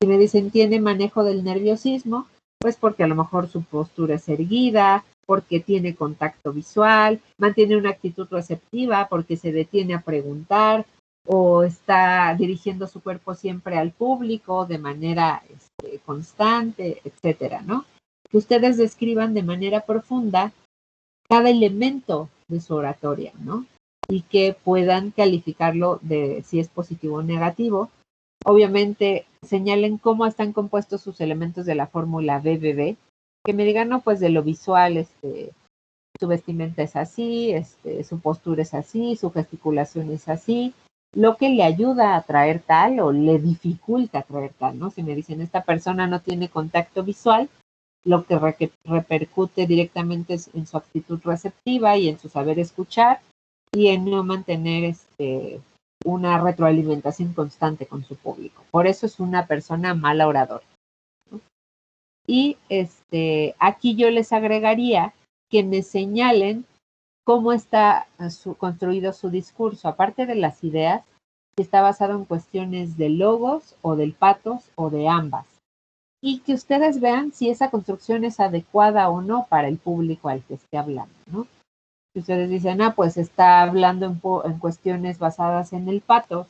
Si me dicen tiene manejo del nerviosismo, pues porque a lo mejor su postura es erguida, porque tiene contacto visual, mantiene una actitud receptiva, porque se detiene a preguntar o está dirigiendo su cuerpo siempre al público de manera constante, etcétera, ¿no? Que ustedes describan de manera profunda cada elemento de su oratoria, ¿no? y que puedan calificarlo de si es positivo o negativo. Obviamente, señalen cómo están compuestos sus elementos de la fórmula BBB, que me digan, no, pues de lo visual, su vestimenta es así, su postura es así, su gesticulación es así, lo que le ayuda a atraer tal o le dificulta atraer tal, ¿no? Si me dicen, esta persona no tiene contacto visual, lo que repercute directamente es en su actitud receptiva y en su saber escuchar y en no mantener una retroalimentación constante con su público. Por eso es una persona mala oradora, ¿no? Y aquí yo les agregaría que me señalen cómo está construido su discurso, aparte de las ideas, si está basado en cuestiones de logos o del patos o de ambas. Y que ustedes vean si esa construcción es adecuada o no para el público al que esté hablando, ¿no? Si ustedes dicen, pues está hablando en cuestiones basadas en el pato,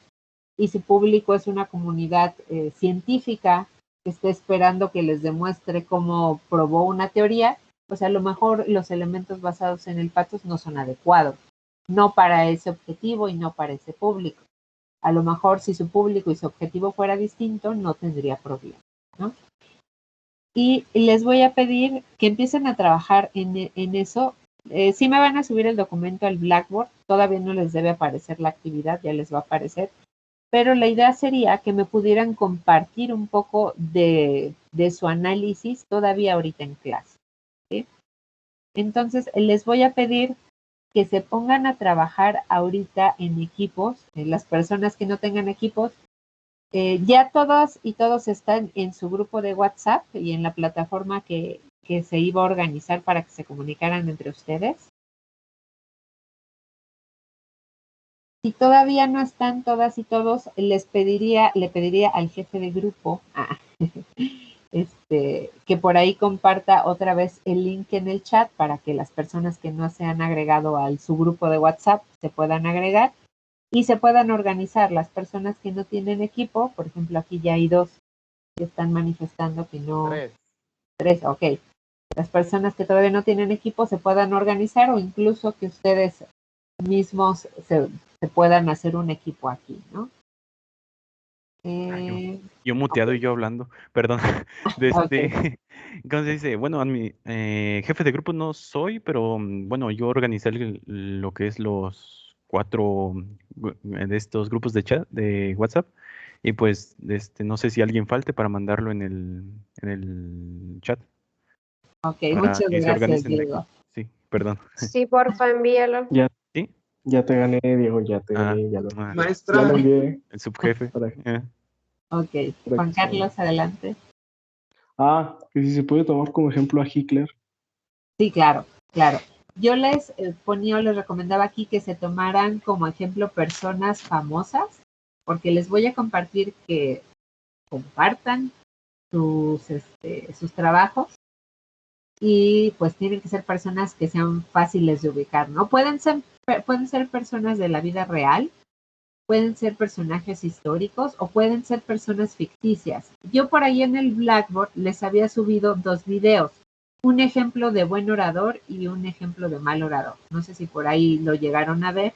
y su público es una comunidad científica que está esperando que les demuestre cómo probó una teoría, pues a lo mejor los elementos basados en el patos no son adecuados, no para ese objetivo y no para ese público. A lo mejor si su público y su objetivo fuera distinto, no tendría problema, ¿no? Y les voy a pedir que empiecen a trabajar en eso. Sí me van a subir el documento al Blackboard, todavía no les debe aparecer la actividad, ya les va a aparecer, pero la idea sería que me pudieran compartir un poco de su análisis todavía ahorita en clase, ¿sí? Entonces, les voy a pedir que se pongan a trabajar ahorita en equipos, las personas que no tengan equipos. Ya todas y todos están en su grupo de WhatsApp y en la plataforma que se iba a organizar para que se comunicaran entre ustedes. Si todavía no están todas y todos, le pediría al jefe de grupo que por ahí comparta otra vez el link en el chat para que las personas que no se han agregado a su grupo de WhatsApp se puedan agregar y se puedan organizar. Las personas que no tienen equipo, por ejemplo, aquí ya hay 2 que están manifestando que no. 3, ok. Las personas que todavía no tienen equipo se puedan organizar o incluso que ustedes mismos se puedan hacer un equipo aquí, ¿no?
Yo muteado y yo hablando, perdón.
Ok.
¿Cómo se dice? Bueno, jefe de grupo no soy, pero bueno, yo organizé lo que es los 4 de estos grupos de chat de WhatsApp y pues no sé si alguien falte para mandarlo en el chat.
Ok,
Para
muchas
que se
gracias,
organicen de aquí.
Diego.
Sí, perdón.
Sí, porfa, envíalo.
Ya,
¿Sí?
ya te gané, Diego, ya te gané, ya lo envié.
El subjefe.
Ok,
Para
Juan
que se
Carlos, adelante.
que si se puede tomar como ejemplo a Hitler.
Sí, claro. Yo les recomendaba aquí que se tomaran como ejemplo personas famosas, porque les voy a compartir que compartan sus trabajos y pues tienen que ser personas que sean fáciles de ubicar, ¿no? Pueden ser personas de la vida real, pueden ser personajes históricos o pueden ser personas ficticias. Yo por ahí en el Blackboard les había subido 2 videos, un ejemplo de buen orador y un ejemplo de mal orador. No sé si por ahí lo llegaron a ver,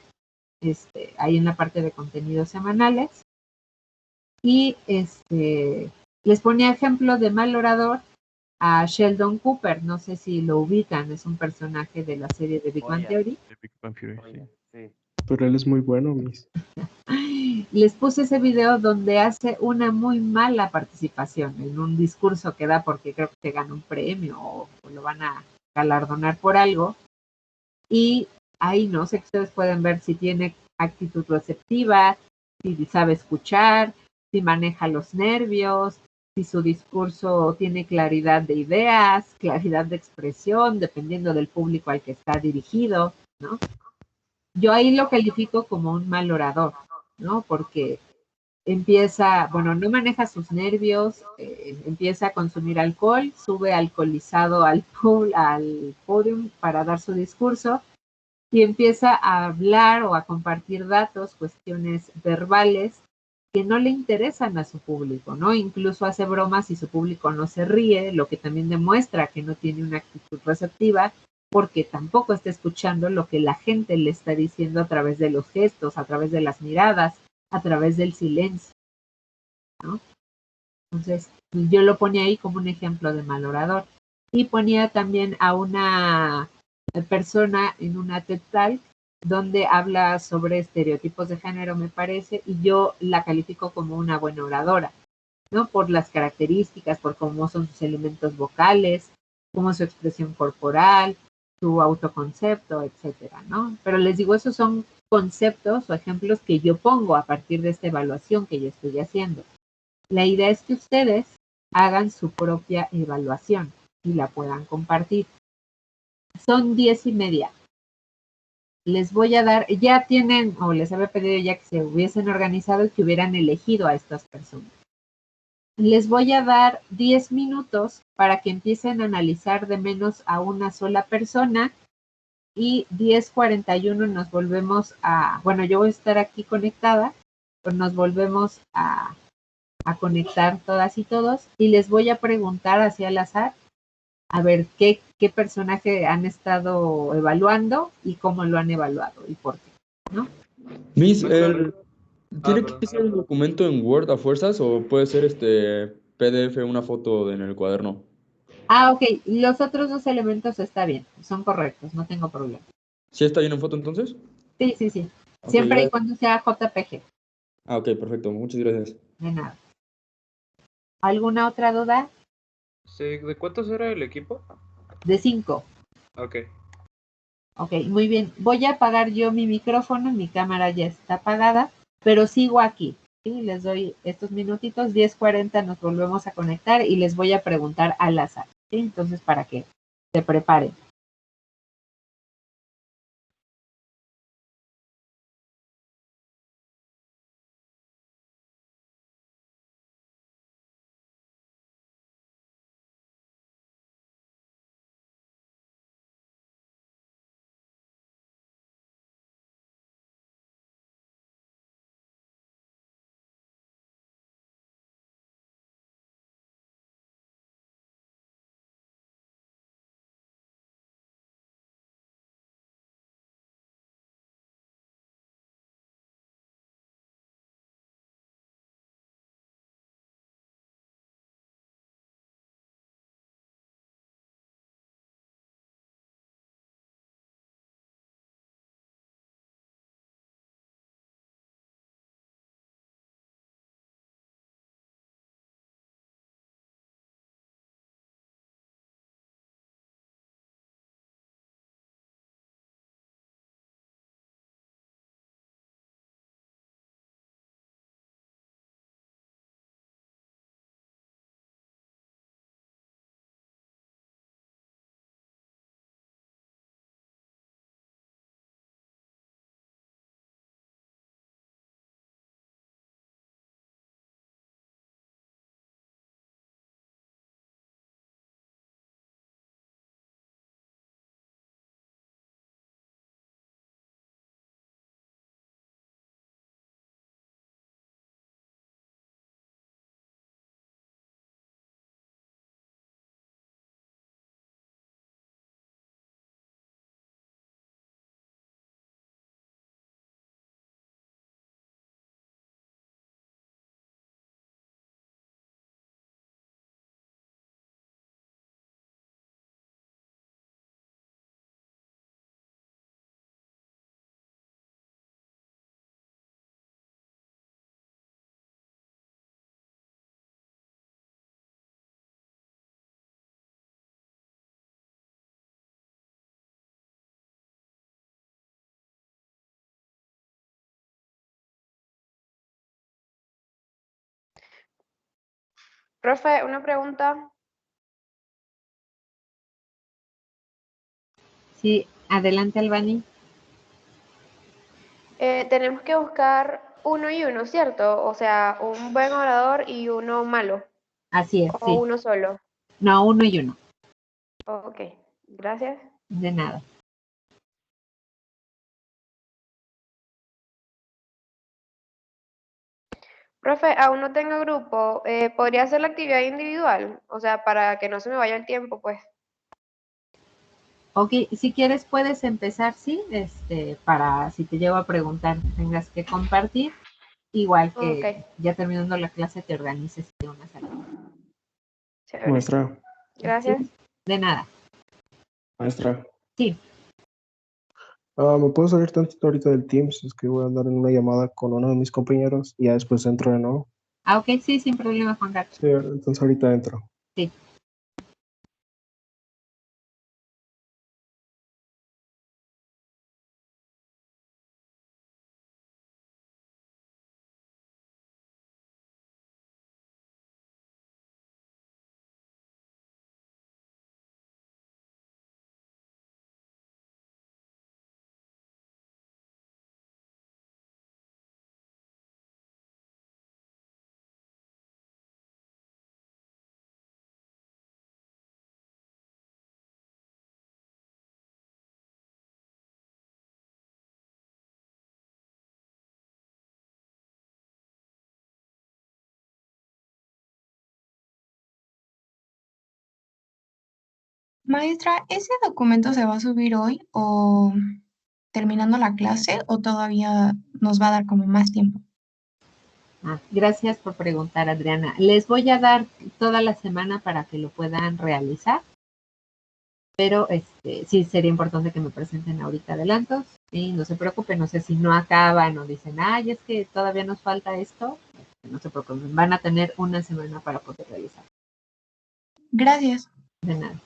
ahí en la parte de contenidos semanales. Y les ponía ejemplo de mal orador a Sheldon Cooper, no sé si lo ubican, es un personaje de la serie de Big Bang Theory.
Sí.
Pero él es muy bueno, Miss.
Les puse ese video donde hace una muy mala participación en un discurso que da porque creo que gana un premio o lo van a galardonar por algo. Y ahí no sé que ustedes pueden ver si tiene actitud receptiva, si sabe escuchar, si maneja los nervios, si su discurso tiene claridad de ideas, claridad de expresión, dependiendo del público al que está dirigido, ¿no? Yo ahí lo califico como un mal orador, ¿no? Porque no maneja sus nervios, empieza a consumir alcohol, sube alcoholizado al podium para dar su discurso y empieza a hablar o a compartir datos, cuestiones verbales que no le interesan a su público, ¿no? Incluso hace bromas y su público no se ríe, lo que también demuestra que no tiene una actitud receptiva porque tampoco está escuchando lo que la gente le está diciendo a través de los gestos, a través de las miradas, a través del silencio, ¿no? Entonces, yo lo ponía ahí como un ejemplo de mal orador. Y ponía también a una persona en una TED Talk donde habla sobre estereotipos de género, me parece, y yo la califico como una buena oradora, ¿no? Por las características, por cómo son sus elementos vocales, cómo es su expresión corporal, su autoconcepto, etcétera, ¿no? Pero les digo, esos son conceptos o ejemplos que yo pongo a partir de esta evaluación que yo estoy haciendo. La idea es que ustedes hagan su propia evaluación y la puedan compartir. Son 10:30. Les voy a dar, ya tienen, o les había pedido ya que se hubiesen organizado y que hubieran elegido a estas personas. Les voy a dar 10 minutos para que empiecen a analizar de menos a una sola persona y 10:41 nos volvemos a, bueno, yo voy a estar aquí conectada, pero nos volvemos a conectar todas y todos y les voy a preguntar hacia al azar a ver qué personaje han estado evaluando y cómo lo han evaluado y por qué, ¿no?
Miss, ¿tiene que ser el documento en Word a fuerzas o puede ser PDF, una foto en el cuaderno?
Ok, los otros dos elementos está bien, son correctos, no tengo problema.
¿Sí está bien en foto entonces?
Sí.
Ok,
Siempre y
gracias.
cuando sea JPG.
Ok, perfecto, muchas gracias.
De nada. ¿Alguna otra duda?
Sí, ¿de cuántos era el equipo?
De 5.
Ok.
Ok, muy bien. Voy a apagar yo mi micrófono, mi cámara ya está apagada, pero sigo aquí. ¿Sí? Les doy estos minutitos, 10:40 nos volvemos a conectar y les voy a preguntar al azar. ¿Sí? Entonces, para que se preparen.
Profe, una pregunta.
Sí, adelante, Albani.
Tenemos que buscar uno y uno, ¿cierto? O sea, un buen orador y uno malo.
Así es,
O
sí.
uno solo.
No, uno y uno.
Ok, gracias.
De nada.
Profe, aún no tengo grupo. ¿Podría hacer la actividad individual? O sea, para que no se me vaya el tiempo, pues.
Ok, si quieres puedes empezar, sí, para si te llego a preguntar, tengas que compartir, igual que
Ok,
ya terminando la clase te organices de una salida.
chévere.
Maestra,
Gracias.
De nada,
maestra.
sí.
¿Me puedo salir tantito ahorita del Teams? Es que voy a andar en una llamada con uno de mis compañeros y ya después entro de nuevo.
Ah, ok, sí, sin problema, Juan Carlos.
Sí, entonces ahorita entro.
Sí.
Maestra, ¿ese documento se va a subir hoy o terminando la clase o todavía nos va a dar como más tiempo?
Ah, gracias por preguntar, Adriana. Les voy a dar toda la semana para que lo puedan realizar, pero sí sería importante que me presenten ahorita adelantos y no se preocupen, no sé si no acaban o dicen, ay, es que todavía nos falta esto, no se preocupen, van a tener una semana para poder realizar.
Gracias.
De nada.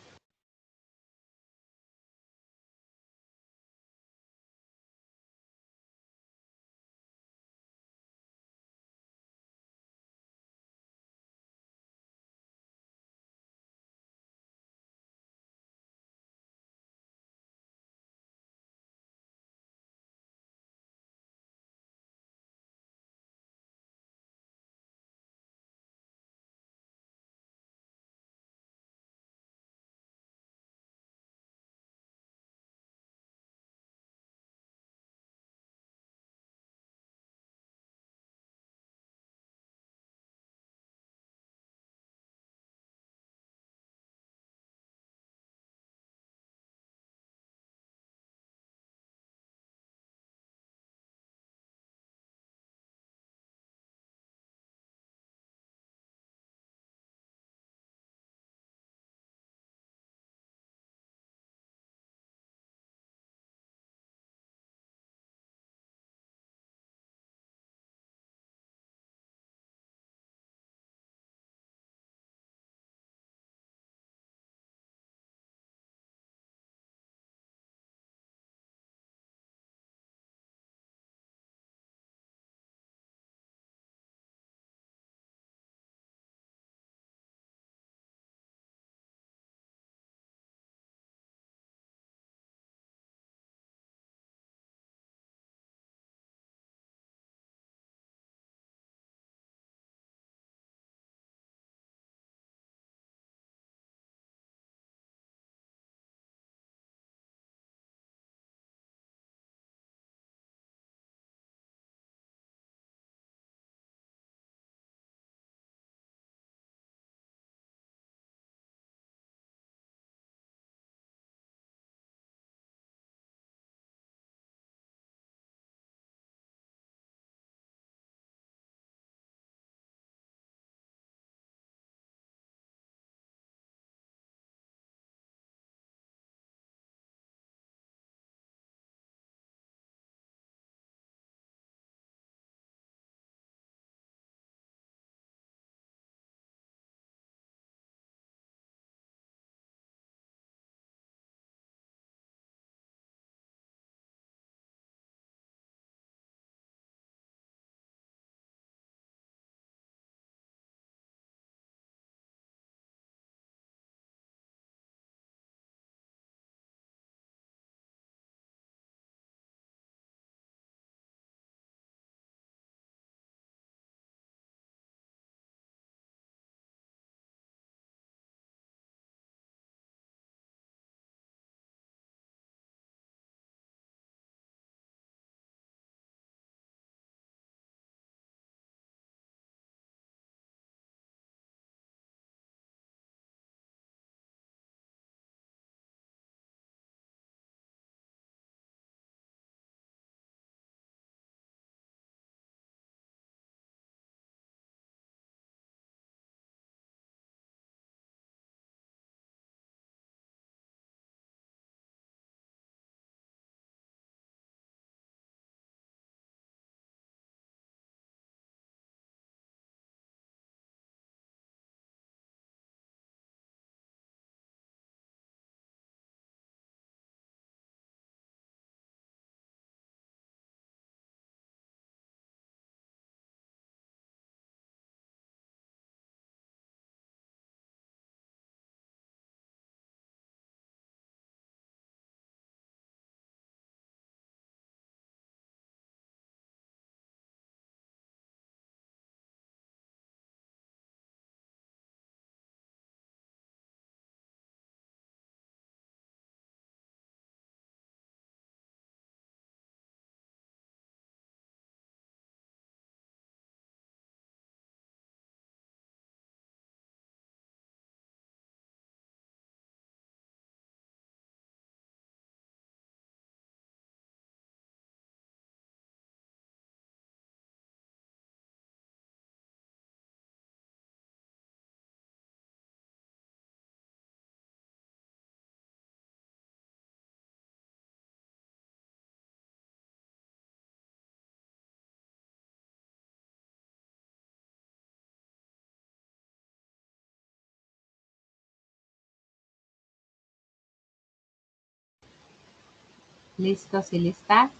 ¿Listos y listas?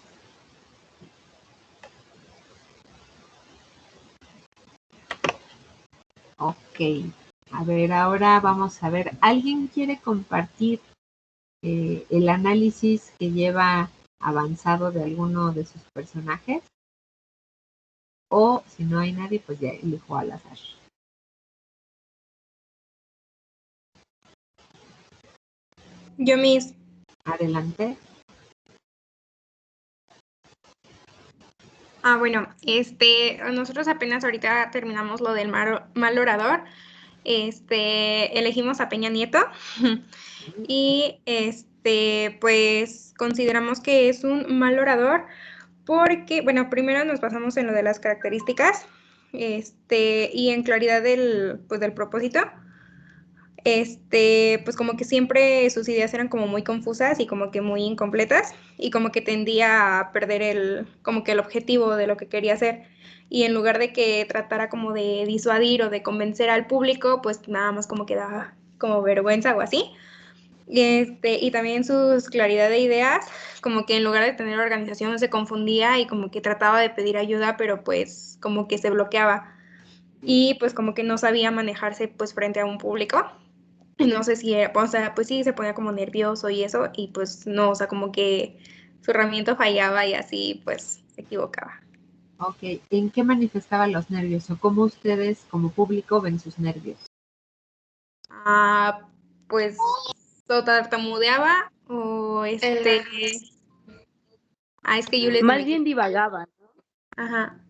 Ok. A ver, ahora vamos a ver. ¿Alguien quiere compartir el análisis que lleva avanzado de alguno de sus personajes? O si no hay nadie, pues ya elijo al azar.
Yo mis.
Adelante.
Bueno, nosotros apenas ahorita terminamos lo del mal orador. Elegimos a Peña Nieto y pues consideramos que es un mal orador porque, bueno, primero nos basamos en lo de las características, y en claridad del propósito. Pues como que siempre sus ideas eran como muy confusas y como que muy incompletas y como que tendía a perder como que el objetivo de lo que quería hacer, y en lugar de que tratara como de disuadir o de convencer al público, pues nada más como que daba como vergüenza o así. Y también sus claridad de ideas, como que en lugar de tener organización se confundía y como que trataba de pedir ayuda, pero pues como que se bloqueaba y pues como que no sabía manejarse pues frente a un público. No sé si, o sea, pues sí, se ponía como nervioso y eso, y pues no, o sea, como que su herramienta fallaba y así, pues, se equivocaba.
Ok, ¿en qué manifestaba los nervios o cómo ustedes como público ven sus nervios?
Pues, o tartamudeaba o es que yo les...
Más bien divagaba, ¿no?
Ajá.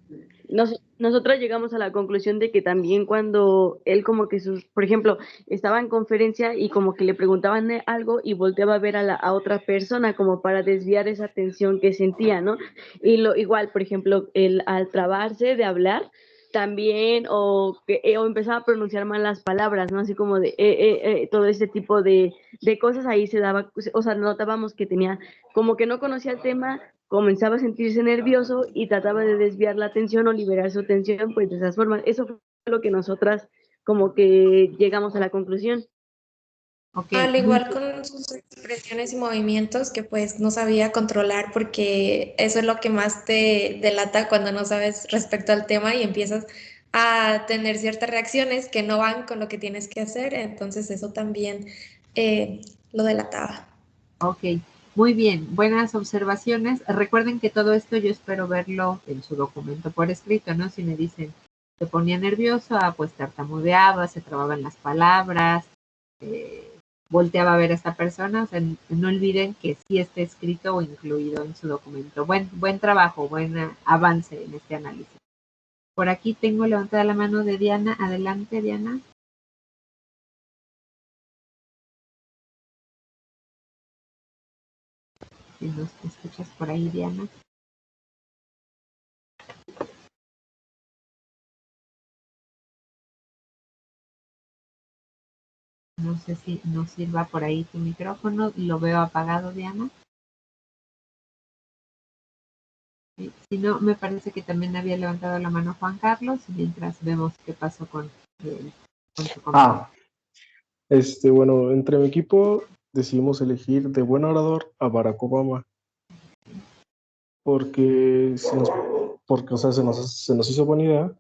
Nosotros llegamos a la conclusión de que también cuando él como que por ejemplo, estaba en conferencia y como que le preguntaban algo y volteaba a ver a otra persona como para desviar esa tensión que sentía, ¿no? Y igual, por ejemplo, al trabarse de hablar, también o empezaba a pronunciar mal las palabras, ¿no? Así como de todo ese tipo de cosas, ahí se daba, o sea, notábamos que tenía, como que no conocía el tema, comenzaba a sentirse nervioso y trataba de desviar la atención o liberar su tensión, pues de esas formas. Eso fue lo que nosotras como que llegamos a la conclusión.
Okay.
Al igual con sus expresiones y movimientos que pues no sabía controlar, porque eso es lo que más te delata cuando no sabes respecto al tema y empiezas a tener ciertas reacciones que no van con lo que tienes que hacer, entonces eso también lo delataba.
Ok, muy bien, buenas observaciones. Recuerden que todo esto yo espero verlo en su documento por escrito, ¿no? Si me dicen, se ponía nervioso, pues tartamudeaba, se trababan las palabras, volteaba a ver a esta persona, o sea, no olviden que sí está escrito o incluido en su documento. Buen trabajo, buen avance en este análisis. Por aquí tengo levantada la mano de Diana. Adelante, Diana. Si nos escuchas por ahí, Diana. No sé si nos sirva por ahí tu micrófono. Lo veo apagado, Diana. Sí, si no, me parece que también había levantado la mano Juan Carlos, mientras vemos qué pasó con su comentario.
Bueno, entre mi equipo decidimos elegir de buen orador a Barack Obama. Porque, o sea, se nos hizo buena idea.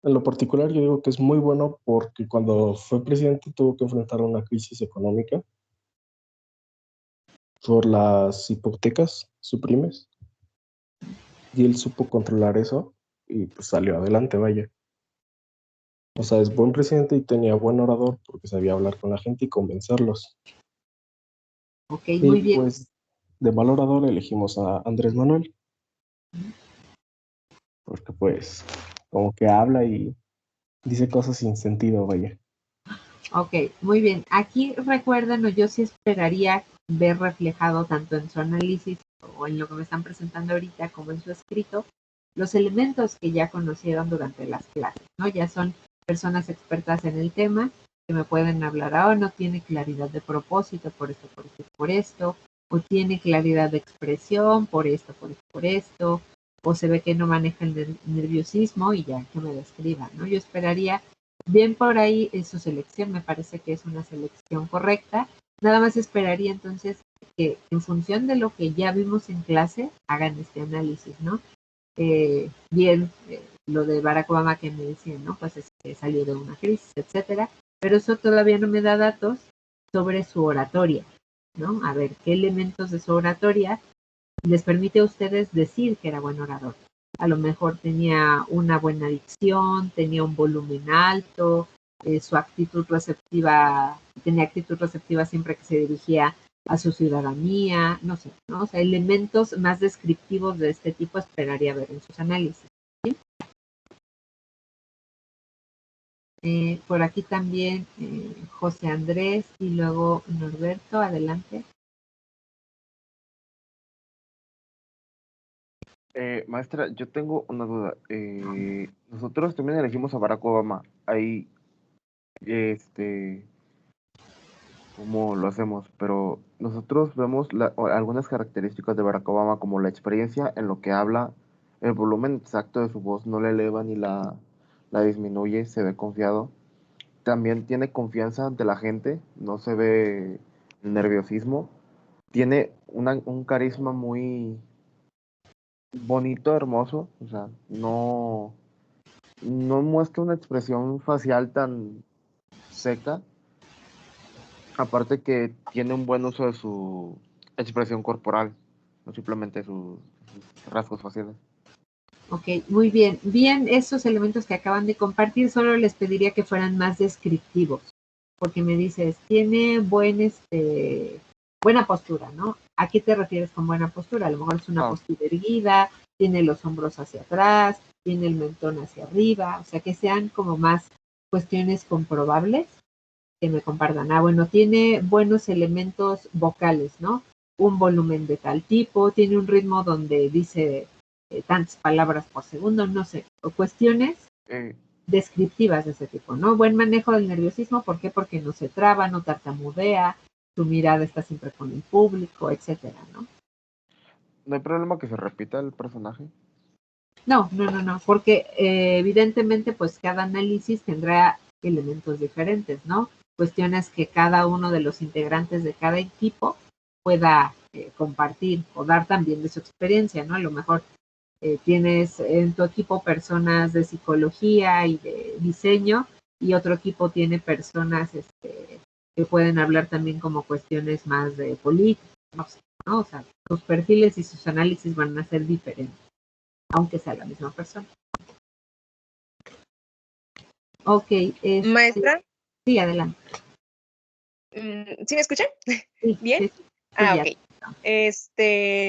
En lo particular, yo digo que es muy bueno porque cuando fue presidente tuvo que enfrentar una crisis económica por las hipotecas suprimes. Y él supo controlar eso y pues salió adelante, vaya. O sea, es buen presidente y tenía buen orador porque sabía hablar con la gente y convencerlos.
Ok,
y
muy bien.
Pues de mal orador elegimos a Andrés Manuel. Porque pues como que habla y dice cosas sin sentido, vaya.
Ok, muy bien. Aquí recuerden, yo sí esperaría ver reflejado tanto en su análisis o en lo que me están presentando ahorita como en su escrito, los elementos que ya conocieron durante las clases, ¿no? Ya son personas expertas en el tema que me pueden hablar, no tiene claridad de propósito por esto, por esto, por esto, o tiene claridad de expresión por esto, por esto, o se ve que no maneja el nerviosismo y ya que me describan, ¿no? Yo esperaría bien por ahí su selección, me parece que es una selección correcta. Nada más esperaría entonces que en función de lo que ya vimos en clase, hagan este análisis, ¿no? Lo de Barack Obama que me decían, ¿no? Pues es que salió de una crisis, etcétera, pero eso todavía no me da datos sobre su oratoria, ¿no? A ver, ¿qué elementos de su oratoria les permite a ustedes decir que era buen orador? A lo mejor tenía una buena dicción, tenía un volumen alto, su actitud receptiva, tenía actitud receptiva siempre que se dirigía a su ciudadanía, no sé, ¿no? O sea, elementos más descriptivos de este tipo esperaría ver en sus análisis, ¿sí? Por aquí también José Andrés y luego Norberto, adelante.
Maestra, yo tengo una duda. Nosotros también elegimos a Barack Obama. Ahí, ¿cómo lo hacemos? Pero nosotros vemos algunas características de Barack Obama, como la experiencia en lo que habla, el volumen exacto de su voz no la eleva ni la disminuye, se ve confiado. También tiene confianza ante la gente, no se ve nerviosismo. Tiene un carisma muy bonito, hermoso, o sea, no muestra una expresión facial tan seca, aparte que tiene un buen uso de su expresión corporal, no simplemente sus rasgos faciales.
Ok, muy bien. Bien, esos elementos que acaban de compartir, solo les pediría que fueran más descriptivos, porque me dices, tiene buena postura, ¿no? ¿A qué te refieres con buena postura? A lo mejor es una postura erguida, tiene los hombros hacia atrás, tiene el mentón hacia arriba, o sea, que sean como más cuestiones comprobables que me compartan. Bueno, tiene buenos elementos vocales, ¿no? Un volumen de tal tipo, tiene un ritmo donde dice tantas palabras por segundo, no sé, o cuestiones descriptivas de ese tipo, ¿no? Buen manejo del nerviosismo, ¿por qué? Porque no se traba, no tartamudea, su mirada está siempre con el público, etcétera, ¿no?
¿No hay problema que se repita el personaje?
No, porque evidentemente pues cada análisis tendrá elementos diferentes, ¿no? Cuestiones que cada uno de los integrantes de cada equipo pueda compartir o dar también de su experiencia, ¿no? A lo mejor tienes en tu equipo personas de psicología y de diseño y otro equipo tiene personas que pueden hablar también como cuestiones más de política, no sé, ¿no? O sea, sus perfiles y sus análisis van a ser diferentes, aunque sea la misma persona. Ok.
Maestra.
Sí, adelante.
¿Sí me escuchan?
Sí,
¿Bien?
Sí,
Ok.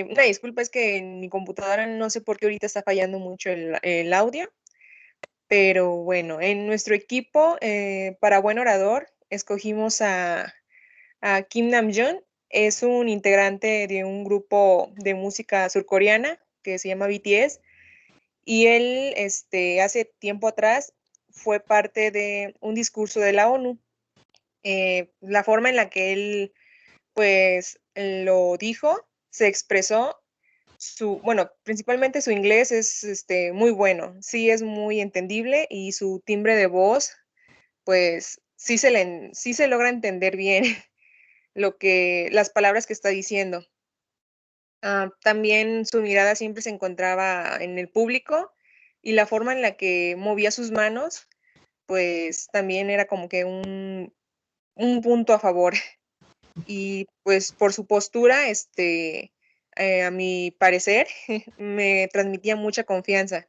Una disculpa, es que en mi computadora no sé por qué ahorita está fallando mucho el audio, pero bueno, en nuestro equipo, para buen orador, escogimos a Kim Namjoon. Es un integrante de un grupo de música surcoreana que se llama BTS, y él, hace tiempo atrás, fue parte de un discurso de la ONU. La forma en la que él, pues, lo dijo, se expresó, principalmente su inglés es muy bueno, sí es muy entendible, y su timbre de voz, pues sí se logra entender bien las palabras que está diciendo. También su mirada siempre se encontraba en el público, y la forma en la que movía sus manos, pues también era como que un punto a favor. Y pues por su postura, a mi parecer, me transmitía mucha confianza.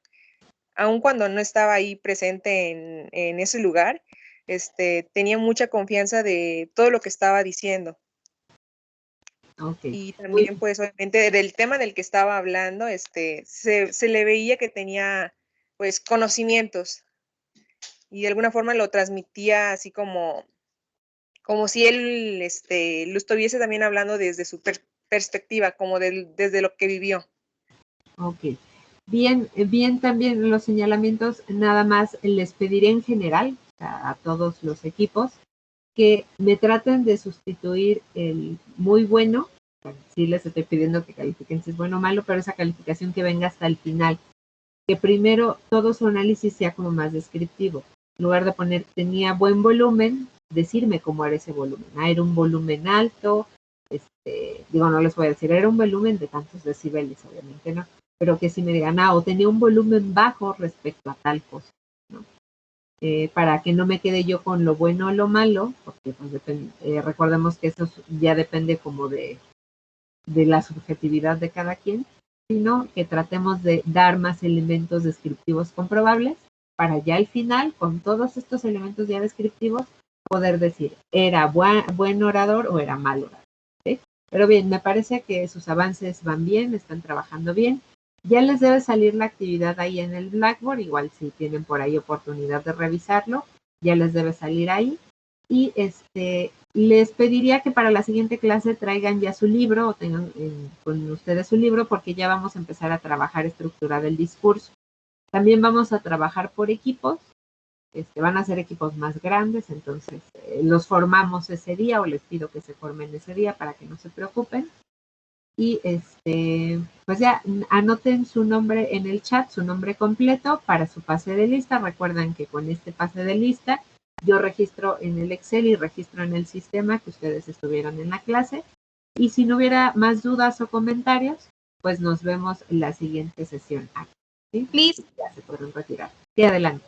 Aun cuando no estaba ahí presente en ese lugar, tenía mucha confianza de todo lo que estaba diciendo.
Okay.
Y también, pues, obviamente, del tema del que estaba hablando, se le veía que tenía, pues, conocimientos, y de alguna forma lo transmitía así como si él, lo estuviese también hablando desde su perspectiva, como desde lo que vivió.
Ok. Bien también los señalamientos, nada más les pediré en general a todos los equipos que me traten de sustituir el muy bueno. Sí les estoy pidiendo que califiquen si es bueno o malo, pero esa calificación que venga hasta el final. Que primero todo su análisis sea como más descriptivo. En lugar de poner tenía buen volumen, decirme cómo era ese volumen. Era un volumen alto, digo, no les voy a decir, era un volumen de tantos decibeles, obviamente no, pero que si me digan, o tenía un volumen bajo respecto a tal cosa, ¿no? Para que no me quede yo con lo bueno o lo malo, porque pues, recordemos que eso ya depende como de la subjetividad de cada quien, sino que tratemos de dar más elementos descriptivos comprobables para ya al final, con todos estos elementos ya descriptivos, poder decir, ¿era buen orador o era mal orador? ¿Sí? Pero bien, me parece que sus avances van bien, están trabajando bien. Ya les debe salir la actividad ahí en el Blackboard, igual si tienen por ahí oportunidad de revisarlo, ya les debe salir ahí. Y les pediría que para la siguiente clase traigan ya su libro o tengan con ustedes su libro porque ya vamos a empezar a trabajar estructurar el discurso. También vamos a trabajar por equipos, van a ser equipos más grandes, entonces los formamos ese día o les pido que se formen ese día para que no se preocupen. Y pues ya anoten su nombre en el chat, su nombre completo para su pase de lista. Recuerden que con este pase de lista yo registro en el Excel y registro en el sistema que ustedes estuvieron en la clase. Y si no hubiera más dudas o comentarios, pues nos vemos en la siguiente sesión. ¿Sí?
Liz.
Ya se pueden retirar. Sí, adelante.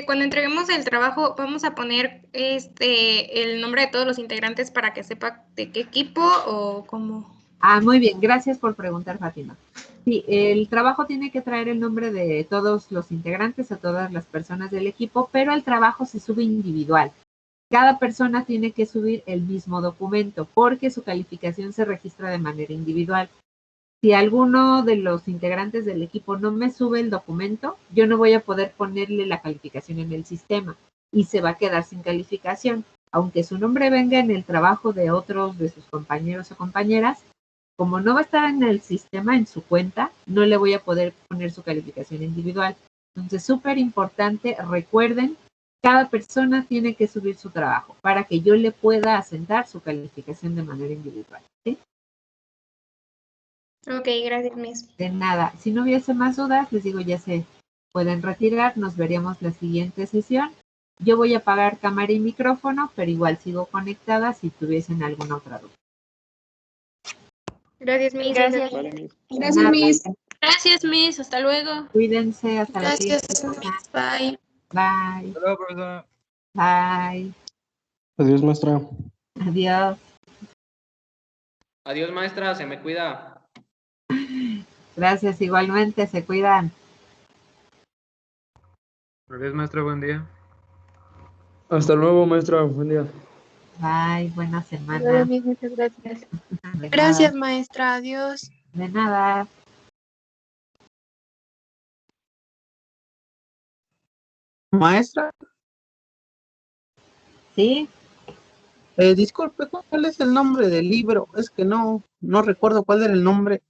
Cuando entreguemos el trabajo, vamos a poner el nombre de todos los integrantes para que sepa de qué equipo o cómo.
Muy bien, gracias por preguntar, Fátima. Sí, el trabajo tiene que traer el nombre de todos los integrantes, a todas las personas del equipo, pero el trabajo se sube individual. Cada persona tiene que subir el mismo documento porque su calificación se registra de manera individual. Si alguno de los integrantes del equipo no me sube el documento, yo no voy a poder ponerle la calificación en el sistema y se va a quedar sin calificación. Aunque su nombre venga en el trabajo de otros de sus compañeros o compañeras, como no va a estar en el sistema, en su cuenta, no le voy a poder poner su calificación individual. Entonces, súper importante, recuerden, cada persona tiene que subir su trabajo para que yo le pueda asentar su calificación de manera individual. ¿Sí?
Ok, gracias, Miss.
De nada. Si no hubiese más dudas, les digo, ya se pueden retirar. Nos veríamos la siguiente sesión. Yo voy a apagar cámara y micrófono, pero igual sigo conectada si tuviesen alguna otra duda.
Gracias, Miss.
Gracias.
Gracias, Miss. Gracias, Miss. Hasta luego.
Cuídense. Hasta la siguiente.
Gracias, Miss. Bye.
Bye.
Hasta luego, profesora.
Bye.
Adiós, maestra.
Adiós.
Adiós, maestra. Se me cuida.
Gracias, igualmente. Se cuidan.
Adiós, maestra. Buen día.
Hasta luego, maestra. Buen día.
Bye. Buena semana.
Muchas gracias.
De
Gracias,
nada.
maestra. Adiós.
De nada.
Maestra,
¿Sí?
Disculpe, ¿cuál es el nombre del libro? Es que no recuerdo cuál era el nombre.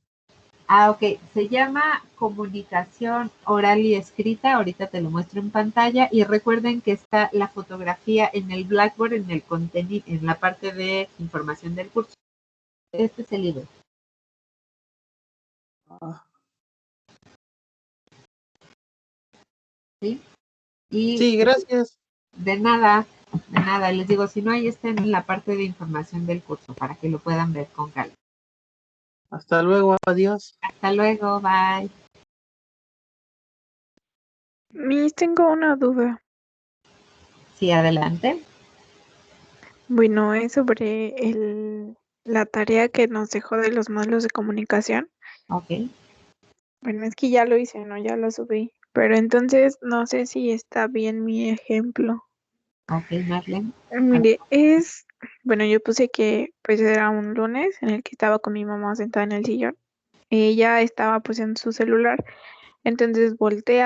Ok. Se llama Comunicación Oral y Escrita. Ahorita te lo muestro en pantalla. Y recuerden que está la fotografía en el Blackboard, en el contenido, en la parte de información del curso. Este es el libro. ¿Sí? Y
Sí, gracias.
de nada. Les digo, si no, ahí está en la parte de información del curso para que lo puedan ver con calma.
Hasta luego, adiós.
Hasta luego, bye.
Miss, tengo una duda.
Sí, adelante.
Bueno, es sobre la tarea que nos dejó de los módulos de comunicación.
Ok.
Bueno, es que ya lo hice, ¿no? Ya lo subí. Pero entonces no sé si está bien mi ejemplo.
Ok, Marlene.
Mire, bueno, yo puse que pues era un lunes en el que estaba con mi mamá sentada en el sillón. Ella estaba pues en su celular, entonces voltea